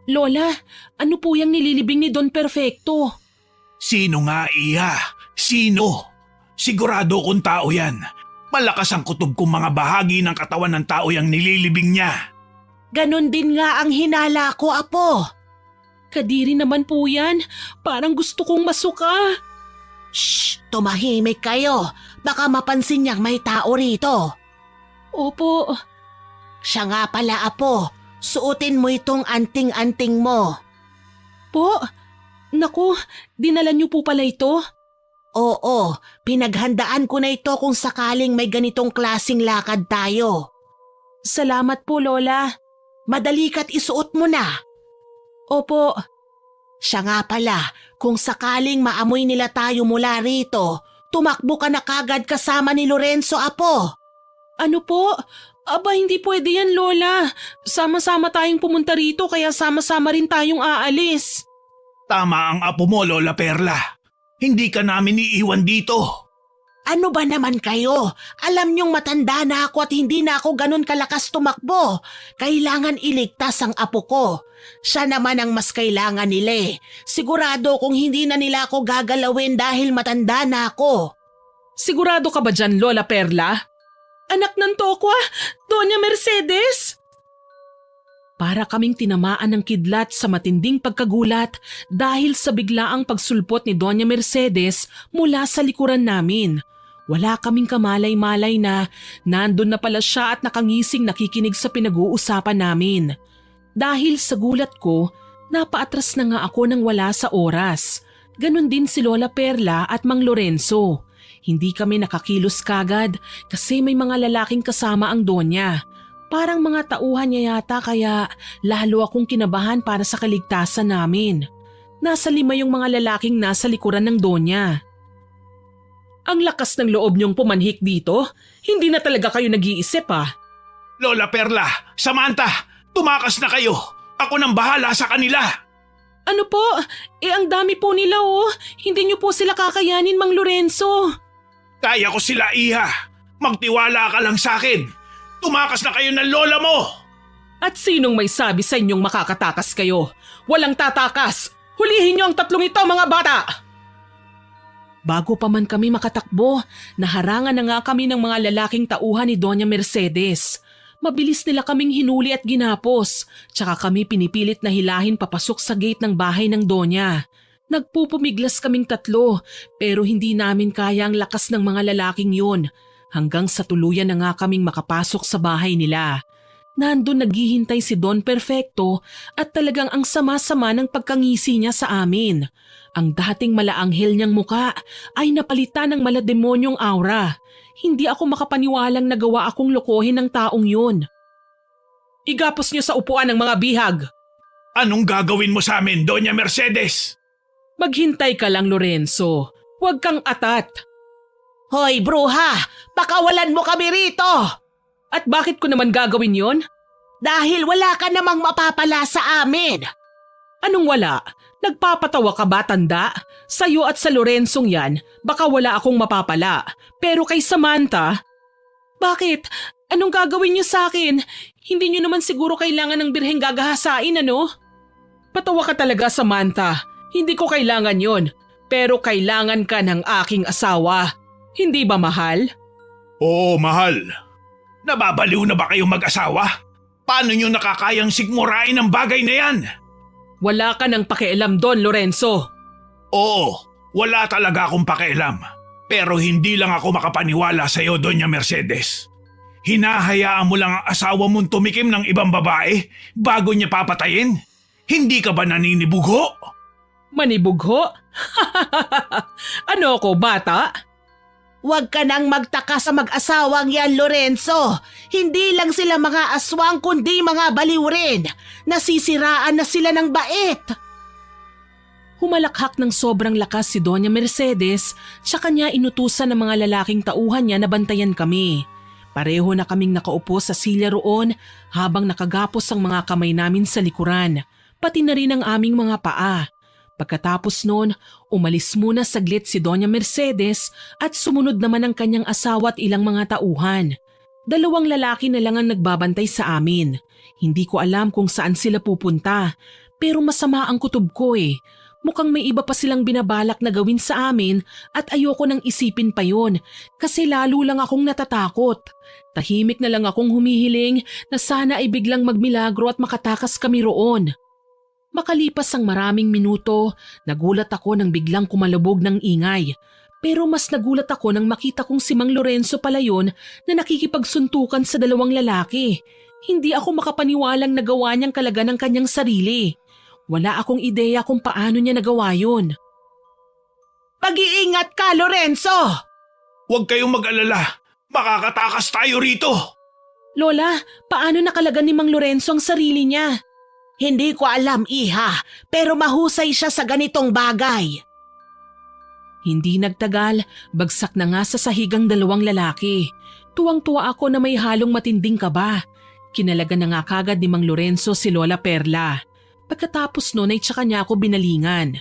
Lola, ano po yung nililibing ni Don Perfecto? Sino nga, iha? Sino? Sigurado kung tao yan. Malakas ang kutob kung mga bahagi ng katawan ng tao yung nililibing niya. Ganon din nga ang hinala ko, apo. Kadiri naman po yan. Parang gusto kong masuka. Shh! Tumahimik kayo. Baka mapansin niyang may tao rito. Opo. Siya nga pala, apo. Suotin mo itong anting-anting mo. Po? Naku, dinala niyo po pala ito? Oo, pinaghandaan ko na ito kung sakaling may ganitong klasing lakad tayo. Salamat po, Lola. Madali ka't isuot mo na. Opo. Siya nga pala, kung sakaling maamoy nila tayo mula rito, tumakbo ka na kagad kasama ni Lorenzo, apo. Ano po? Aba, hindi pwede yan, Lola. Sama-sama tayong pumunta rito kaya sama-sama rin tayong aalis. Tama ang apo mo, Lola Perla. Hindi ka namin iiwan dito. Ano ba naman kayo? Alam niyong matanda na ako at hindi na ako ganun kalakas tumakbo. Kailangan iligtas ang apo ko. Siya naman ang mas kailangan nila. Sigurado kung hindi na nila ako gagalawin dahil matanda na ako. Sigurado ka ba dyan, Lola Perla? Anak ng Tokwa, Doña Mercedes? Para kaming tinamaan ng kidlat sa matinding pagkagulat dahil sa biglaang pagsulpot ni Doña Mercedes mula sa likuran namin. Wala kaming kamalay-malay na nandun na pala siya at nakangising nakikinig sa pinag-uusapan namin. Dahil sa gulat ko, napaatras na nga ako nang wala sa oras. Ganon din si Lola Perla at Mang Lorenzo. Hindi kami nakakilos kagad kasi may mga lalaking kasama ang Donya. Parang mga tauhan niya yata kaya lalo akong kinabahan para sa kaligtasan namin. Nasa 5 yung mga lalaking nasa likuran ng Donya. Ang lakas ng loob niyong pumanhik dito? Hindi na talaga kayo nag-iisip Lola Perla, Samantha, tumakas na kayo. Ako nang bahala sa kanila. Ano po? Ang dami po nila Hindi niyo po sila kakayanin, Mang Lorenzo. Kaya ko sila, Iha. Magtiwala ka lang sa akin. Tumakas na kayo ng lola mo! At sinong may sabi sa inyong makakatakas kayo? Walang tatakas! Hulihin niyo ang 3 ito, mga bata! Bago pa man kami makatakbo, naharangan na nga kami ng mga lalaking tauhan ni Doña Mercedes. Mabilis nila kaming hinuli at ginapos, tsaka kami pinipilit na hilahin papasok sa gate ng bahay ng Doña. Nagpupumiglas kaming 3 pero hindi namin kaya ang lakas ng mga lalaking yun. Hanggang sa tuluyan na nga kaming makapasok sa bahay nila. Nandun naghihintay si Don Perfecto at talagang ang sama-sama ng pagkangisi niya sa amin. Ang dating malaanghel niyang muka ay napalitan ng malademonyong aura. Hindi ako makapaniwalang nagawa akong lokohin ng taong yun. Igapos niyo sa upuan ng mga bihag. Anong gagawin mo sa amin, Doña Mercedes? Maghintay ka lang, Lorenzo. Huwag kang atat. Hoy, bruha! Pakawalan mo kami rito! At bakit ko naman gagawin yon? Dahil wala ka namang mapapala sa amin! Anong wala? Nagpapatawa ka ba, tanda? Sa'yo at sa Lorenzong yan, baka wala akong mapapala. Pero kay Samantha… Bakit? Anong gagawin niyo sa akin? Hindi niyo naman siguro kailangan ng birheng gagahasain, ano? Patawa ka talaga, Samantha. Hindi ko kailangan yon. Pero kailangan ka ng aking asawa. Hindi ba mahal? Oo, mahal. Nababaliw na ba kayong mag-asawa? Paano nyo nakakayang sigmurain ang bagay na yan? Wala ka nang pakialam doon, Lorenzo. Oo, wala talaga akong pakialam. Pero hindi lang ako makapaniwala sa iyo, Doña Mercedes. Hinahayaan mo lang ang asawa mong tumikim ng ibang babae bago niya papatayin? Hindi ka ba naninibugho? Manibugho? Ano ako, bata? Huwag ka nang magtaka sa mag-asawang yan, Lorenzo. Hindi lang sila mga aswang kundi mga baliw rin. Nasisiraan na sila ng bait. Humalakhak ng sobrang lakas si Doña Mercedes, tsaka niya inutusan ng mga lalaking tauhan niya na bantayan kami. Pareho na kaming nakaupo sa silya roon habang nakagapos ang mga kamay namin sa likuran, pati na rin ang aming mga paa. Pagkatapos noon, umalis muna saglit si Doña Mercedes at sumunod naman ang kanyang asawa at ilang mga tauhan. 2 lalaki na lang ang nagbabantay sa amin. Hindi ko alam kung saan sila pupunta, pero masama ang kutob ko Mukhang may iba pa silang binabalak na gawin sa amin at ayoko nang isipin pa yon kasi lalo lang akong natatakot. Tahimik na lang akong humihiling na sana ay biglang magmilagro at makatakas kami roon. Makalipas ang maraming minuto, nagulat ako nang biglang kumalabog ng ingay. Pero mas nagulat ako nang makita kong si Mang Lorenzo pala yun na nakikipagsuntukan sa 2 lalaki. Hindi ako makapaniwalang nagawa niyang kalaga ng kanyang sarili. Wala akong ideya kung paano niya nagawa yun. Mag-iingat ka, Lorenzo! Huwag kayong mag-alala. Makakatakas tayo rito. Lola, paano nakalaga ni Mang Lorenzo ang sarili niya? Hindi ko alam, Iha, pero mahusay siya sa ganitong bagay. Hindi nagtagal, bagsak na nga sa sahigang 2 lalaki. Tuwang-tuwa ako na may halong matinding kaba. Kinalaga na nga kagad ni Mang Lorenzo si Lola Perla. Pagkatapos noon ay tsaka niya ako binalingan.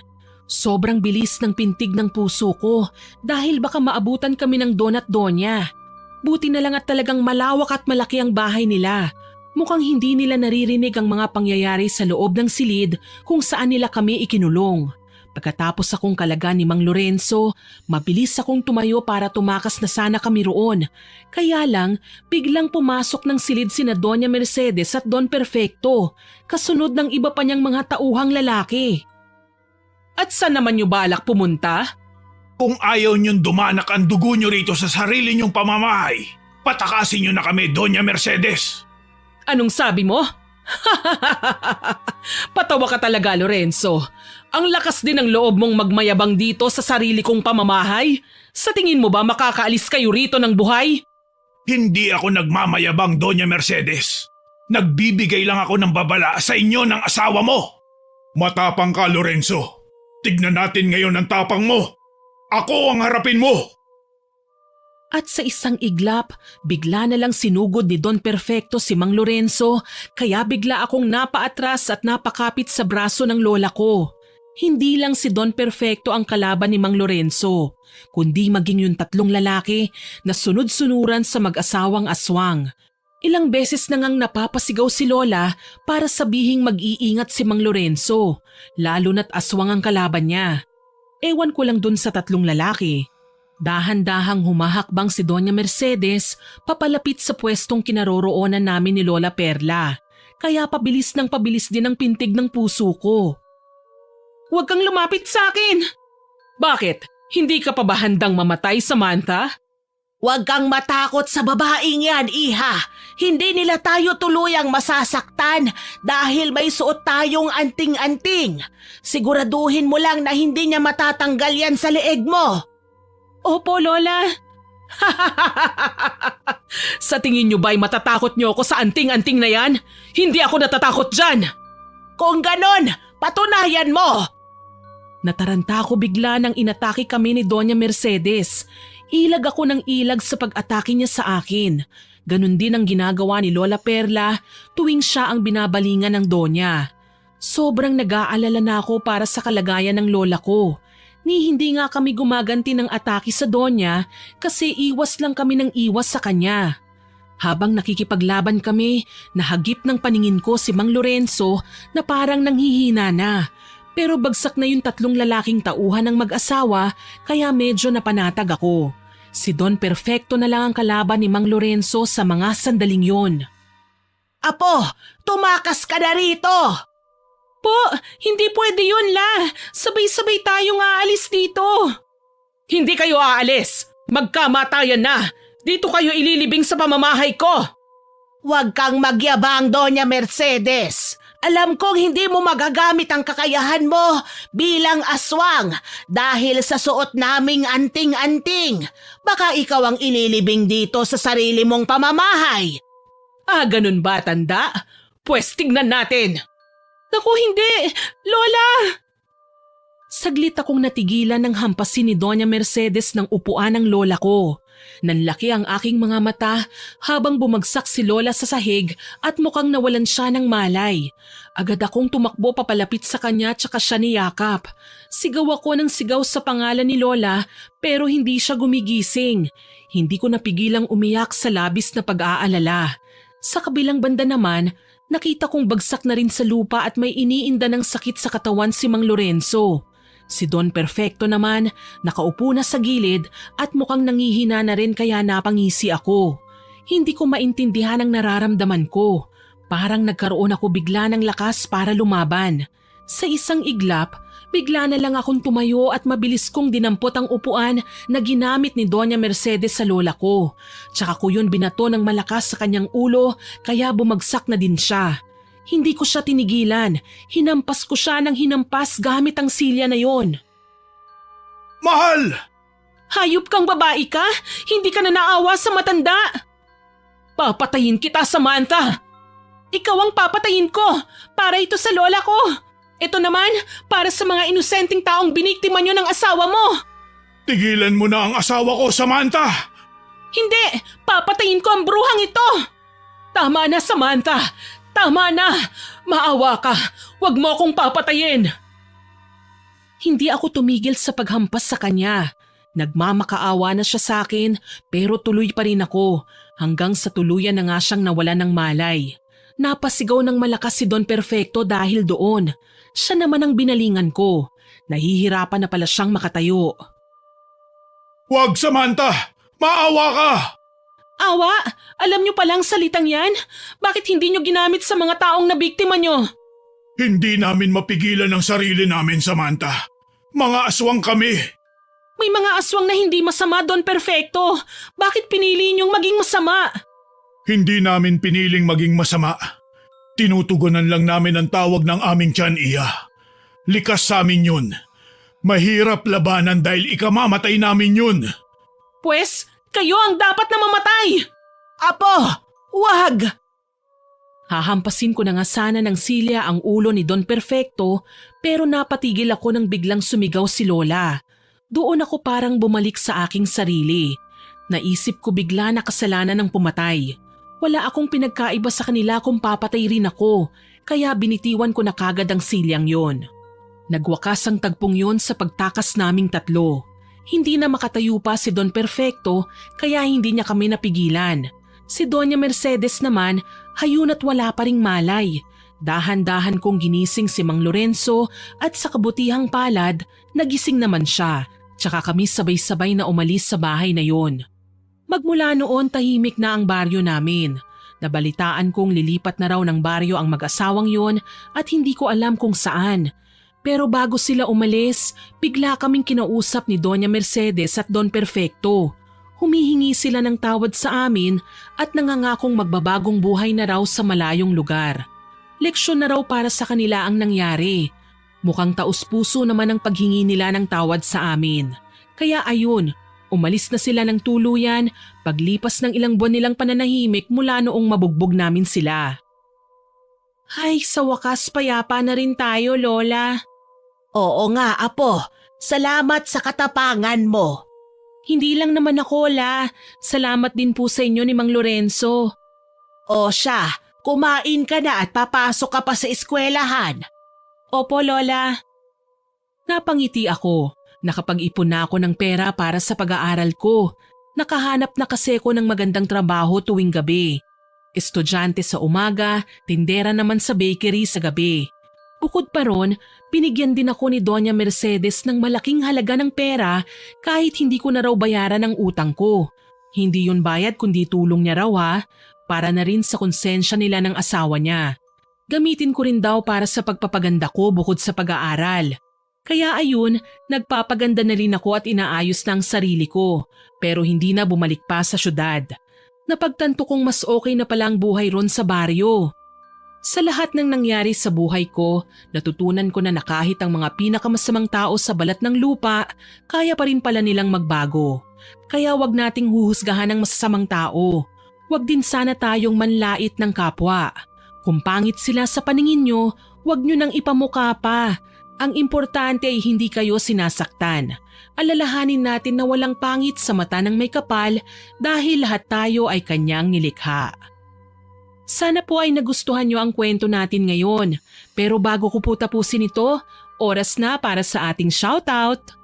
Sobrang bilis ng pintig ng puso ko dahil baka maabutan kami ng Don at Donya. Buti na lang at talagang malawak at malaki ang bahay nila. Mukhang hindi nila naririnig ang mga pangyayari sa loob ng silid kung saan nila kami ikinulong. Pagkatapos akong kalaga ni Mang Lorenzo, mabilis akong tumayo para tumakas na sana kami roon. Kaya lang, biglang pumasok ng silid sina Doña Mercedes at Don Perfecto, kasunod ng iba pa niyang mga tauhang lalaki. At saan naman niyo balak pumunta? Kung ayaw niyong dumanak ang dugo niyo rito sa sarili niyong pamamahay, patakasin niyo na kami, Doña Mercedes. Anong sabi mo? Patawa ka talaga, Lorenzo. Ang lakas din ng loob mong magmayabang dito sa sarili kong pamamahay. Sa tingin mo ba makakaalis kayo rito ng buhay? Hindi ako nagmamayabang, Doña Mercedes. Nagbibigay lang ako ng babala sa inyo ng asawa mo. Matapang ka, Lorenzo. Tignan natin ngayon ang tapang mo. Ako ang harapin mo. At sa isang iglap, bigla na lang sinugod ni Don Perfecto si Mang Lorenzo, kaya bigla akong napaatras at napakapit sa braso ng lola ko. Hindi lang si Don Perfecto ang kalaban ni Mang Lorenzo, kundi maging yung tatlong lalaki na sunod-sunuran sa mag-asawang aswang. Ilang beses na ngang napapasigaw si Lola para sabihing mag-iingat si Mang Lorenzo, lalo na't aswang ang kalaban niya. Ewan ko lang dun sa tatlong lalaki. Dahan-dahang humahakbang si Doña Mercedes papalapit sa pwestong kinaroroonan namin ni Lola Perla, kaya pabilis din ang pintig ng puso ko. Huwag kang lumapit sa akin! Bakit? Hindi ka pa ba handang mamatay, Samantha? Huwag kang matakot sa babaeng yan, Iha. Hindi nila tayo tuluyang masasaktan dahil may suot tayong anting-anting. Siguraduhin mo lang na hindi niya matatanggal yan sa leeg mo. Opo, Lola. Sa tingin niyo ba'y matatakot niyo ako sa anting-anting na yan? Hindi ako natatakot dyan! Kung ganon, patunayan mo! Nataranta ako bigla nang inatake kami ni Doña Mercedes. Ilag ako ng ilag sa pag-atake niya sa akin. Ganon din ang ginagawa ni Lola Perla tuwing siya ang binabalingan ng Donya. Sobrang nag-aalala na ako para sa kalagayan ng lola ko. Ni hindi nga kami gumaganti ng atake sa Donya kasi iwas lang kami ng iwas sa kanya. Habang nakikipaglaban kami, nahagip ng paningin ko si Mang Lorenzo na parang nanghihina na. Pero bagsak na yung tatlong lalaking tauhan ng mag-asawa kaya medyo napanatag ako. Si Don Perfecto na lang ang kalaban ni Mang Lorenzo sa mga sandaling yon. Apo, tumakas ka na rito! Po, hindi pwede yun, La. Sabay-sabay tayong aalis dito. Hindi kayo aalis. Magkamatayan na. Dito kayo ililibing sa pamamahay ko. Huwag kang magyabang, Doña Mercedes. Alam kong hindi mo magagamit ang kakayahan mo bilang aswang dahil sa suot naming anting-anting. Baka ikaw ang ililibing dito sa sarili mong pamamahay. Ah, ganun ba, tanda? Pwes tignan natin. Naku, hindi! Lola! Saglit akong natigilan ng hampasin ni Doña Mercedes ng upuan ng lola ko. Nanlaki ang aking mga mata habang bumagsak si Lola sa sahig at mukhang nawalan siya ng malay. Agad akong tumakbo papalapit sa kanya tsaka siya niyakap. Sigaw ako ng sigaw sa pangalan ni Lola pero hindi siya gumigising. Hindi ko napigilang umiyak sa labis na pag-aalala. Sa kabilang banda naman, nakita kong bagsak na rin sa lupa at may iniinda ng sakit sa katawan si Mang Lorenzo. Si Don Perfecto naman, nakaupo na sa gilid at mukhang nangihina na rin kaya napangisi ako. Hindi ko maintindihan ang nararamdaman ko. Parang nagkaroon ako bigla ng lakas para lumaban. Sa isang iglap, bigla na lang akong tumayo at mabilis kong dinampot ang upuan na ginamit ni Doña Mercedes sa lola ko. Tsaka ko yun binato ng malakas sa kanyang ulo kaya bumagsak na din siya. Hindi ko siya tinigilan. Hinampas ko siya ng hinampas gamit ang silya na yon. Mahal! Hayop kang babae ka? Hindi ka na naawa sa matanda? Papatayin kita, Samantha! Ikaw ang papatayin ko para ito sa lola ko. Ito naman para sa mga inosenteng taong biniktima nyo ng asawa mo. Tigilan mo na ang asawa ko, Samantha! Hindi! Papatayin ko ang bruhang ito! Tama na, Samantha! Tama na! Maawa ka! Huwag mo akong papatayin! Hindi ako tumigil sa paghampas sa kanya. Nagmamakaawa na siya sa akin pero tuloy pa rin ako hanggang sa tuluyan na nga siyang nawala ng malay. Napasigaw ng malakas si Don Perfecto dahil doon. Siya naman ang binalingan ko. Nahihirapan na pala siyang makatayo. Huwag, Samantha! Maawa ka! Awa? Alam niyo palang salitang yan? Bakit hindi niyo ginamit sa mga taong nabiktima niyo? Hindi namin mapigilan ang sarili namin, Samantha. Mga aswang kami. May mga aswang na hindi masama, Don Perfecto. Bakit pinili niyong maging masama? Hindi namin piniling maging masama. Tinutugunan lang namin ang tawag ng aming tiyan, Iya. Likas sa amin yun. Mahirap labanan dahil ikamamatay namin yun. Pwes, kayo ang dapat na mamatay! Apo, wag! Hahampasin ko na nga sana ng silya ang ulo ni Don Perfecto pero napatigil ako nang biglang sumigaw si Lola. Doon ako parang bumalik sa aking sarili. Naisip ko bigla na kasalanan ng pumatay. Wala akong pinagkaiba sa kanila kung papatay rin ako, kaya binitiwan ko na kagad ang silyang yon. Nagwakas ang tagpong yon sa pagtakas naming tatlo. Hindi na makatayo pa si Don Perfecto kaya hindi niya kami napigilan. Si Doña Mercedes naman, hayun at wala pa ring malay. Dahan-dahan kong ginising si Mang Lorenzo at sa kabutihang palad, nagising naman siya. Tsaka kami sabay-sabay na umalis sa bahay na yon. Magmula noon tahimik na ang baryo namin. Nabalitaan kong lilipat na raw ng baryo ang mag-asawang yon at hindi ko alam kung saan. Pero bago sila umalis, bigla kaming kinausap ni Doña Mercedes at Don Perfecto. Humihingi sila ng tawad sa amin at nangangakong magbabagong buhay na raw sa malayong lugar. Leksyon na raw para sa kanila ang nangyari. Mukhang taus-puso naman ang paghingi nila ng tawad sa amin. Kaya ayun, umalis na sila ng tuluyan paglipas ng ilang buwan nilang pananahimik mula noong mabugbog namin sila. Ay, sa wakas payapa na rin tayo, Lola. Oo nga, Apo. Salamat sa katapangan mo. Hindi lang naman ako, La. Salamat din po sa inyo ni Mang Lorenzo. O siya, kumain ka na at papasok ka pa sa eskwelahan. Opo, Lola. Napangiti ako. Nakapag-ipon na ako ng pera para sa pag-aaral ko. Nakahanap na kasi ako ng magandang trabaho tuwing gabi. Estudyante sa umaga, tindera naman sa bakery sa gabi. Bukod pa ron, binigyan din ako ni Doña Mercedes ng malaking halaga ng pera kahit hindi ko na raw bayaran ang utang ko. Hindi yun bayad kundi tulong niya raw ha, para na rin sa konsensya nila ng asawa niya. Gamitin ko rin daw para sa pagpapaganda ko bukod sa pag-aaral. Kaya ayun, nagpapaganda na rin ako at inaayos na ang sarili ko, pero hindi na bumalik pa sa syudad. Napagtanto kong mas okay na pala ang buhay ron sa baryo. Sa lahat ng nangyari sa buhay ko, natutunan ko na kahit ang mga pinakamasamang tao sa balat ng lupa, kaya pa rin pala nilang magbago. Kaya wag nating huhusgahan ang masasamang tao. Wag din sana tayong manlait ng kapwa. Kung pangit sila sa paningin nyo, wag nyo nang ipamukha pa. Ang importante ay hindi kayo sinasaktan. Alalahanin natin na walang pangit sa mata ng may kapal dahil lahat tayo ay kanyang nilikha. Sana po ay nagustuhan nyo ang kwento natin ngayon. Pero bago ko po tapusin ito, oras na para sa ating shoutout.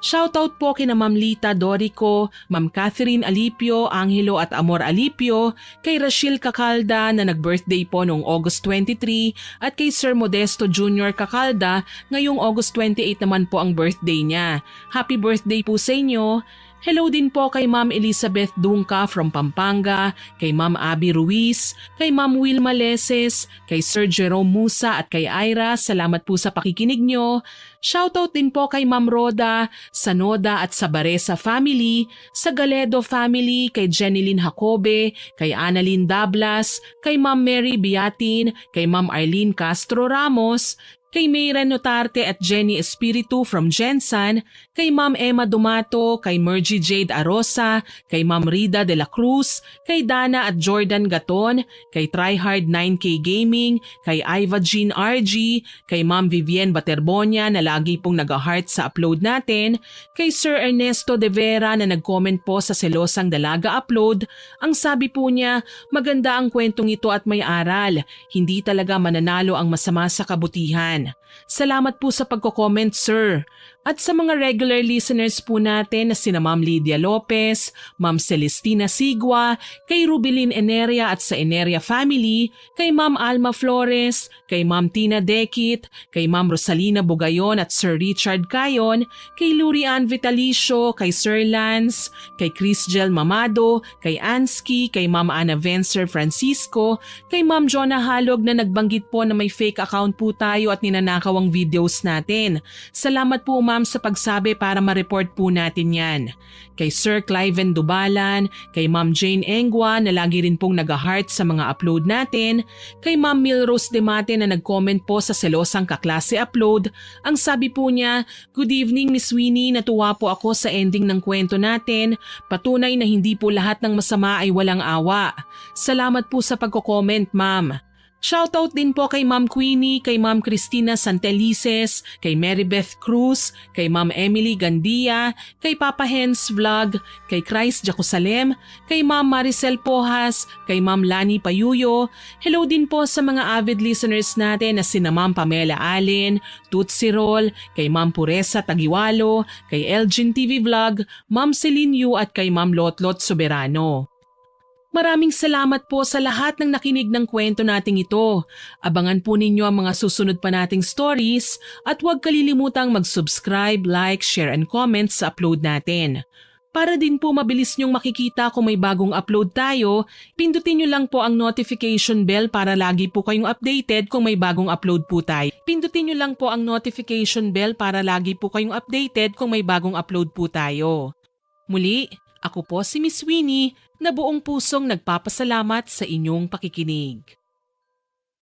Shoutout po kina Ma'am Lita Dorico, Ma'am Catherine Alipio, Angelo at Amor Alipio, kay Rachel Cacalda na nag-birthday po noong August 23 at kay Sir Modesto Jr. Cacalda ngayong August 28 naman po ang birthday niya. Happy birthday po sa inyo! Hello din po kay Ma'am Elizabeth Dungca from Pampanga, kay Ma'am Abby Ruiz, kay Ma'am Wilma Leses, kay Sir Jerome Musa at kay Ira. Salamat po sa pakikinig nyo. Shoutout din po kay Ma'am Roda, Sanoda at Sabaresa family, sa Galedo family, kay Jeneline Jacobe, kay Annalyn Dablas, kay Ma'am Mary Biatin, kay Ma'am Arlene Castro Ramos, kay Mayra Notarte at Jenny Espiritu from Jensan, kay Ma'am Emma Dumato, kay Mergy Jade Arosa, kay Ma'am Rida de la Cruz, kay Dana at Jordan Gaton, kay Tryhard 9K Gaming, kay Iva Jean RG, kay Ma'am Vivienne Baterbonia na lagi pong nag-heart sa upload natin, kay Sir Ernesto De Vera na nag-comment po sa Selosang Dalaga upload. Ang sabi po niya, maganda ang kwentong ito at may aral. Hindi talaga mananalo ang masama sa kabutihan. Salamat po sa pagko-comment, sir. At sa mga regular listeners po natin na sina Ma'am Lydia Lopez, Ma'am Celestina Sigua, kay Rubilin Eneria at sa Eneria family, kay Ma'am Alma Flores, kay Ma'am Tina Dekit, kay Ma'am Rosalina Bugayon at Sir Richard Cayon, kay Lurian Vitalicio, kay Sir Lance, kay Crisgel Mamado, kay Ansky, kay Ma'am Ana Vencer Francisco, kay Ma'am Jonah Halog na nagbanggit po na may fake account po tayo at ninanakaw ang videos natin. Salamat po ma'am sa pagsabi para ma-report po natin yan. Kay Sir Cliven Dubalan, kay Ma'am Jane Engwa na lagi rin pong nag-heart sa mga upload natin, kay Ma'am Milrose Demate na nag-comment po sa selosang kaklase upload. Ang sabi po niya, "Good evening Miss Winnie, natuwa po ako sa ending ng kwento natin. Patunay na hindi po lahat ng masama ay walang awa. Salamat po sa pagko-comment ma'am." Shoutout din po kay Ma'am Queenie, kay Ma'am Cristina Santelices, kay Marybeth Cruz, kay Ma'am Emily Gandia, kay Papa Hens Vlog, kay Christ Jerusalem, kay Ma'am Maricel Pohas, kay Ma'am Lani Payuyo. Hello din po sa mga avid listeners natin na sina Ma'am Pamela Allen, Tootsie Roll, kay Ma'am Puresa Tagiwalo, kay Elgin TV Vlog, Ma'am Celine Yu at kay Ma'am Lotlot Soberano. Maraming salamat po sa lahat ng nakinig ng kwento nating ito. Abangan po ninyo ang mga susunod pa nating stories at huwag kalilimutang mag-subscribe, like, share and comment sa upload natin. Para din po mabilis nyong makikita kung may bagong upload tayo, pindutin nyo lang po ang notification bell para lagi po kayong updated kung may bagong upload po tayo. Pindutin nyo lang po ang notification bell para lagi po kayong updated kung may bagong upload po tayo. Muli, ako po si Miss Winnie na buong pusong nagpapasalamat sa inyong pakikinig.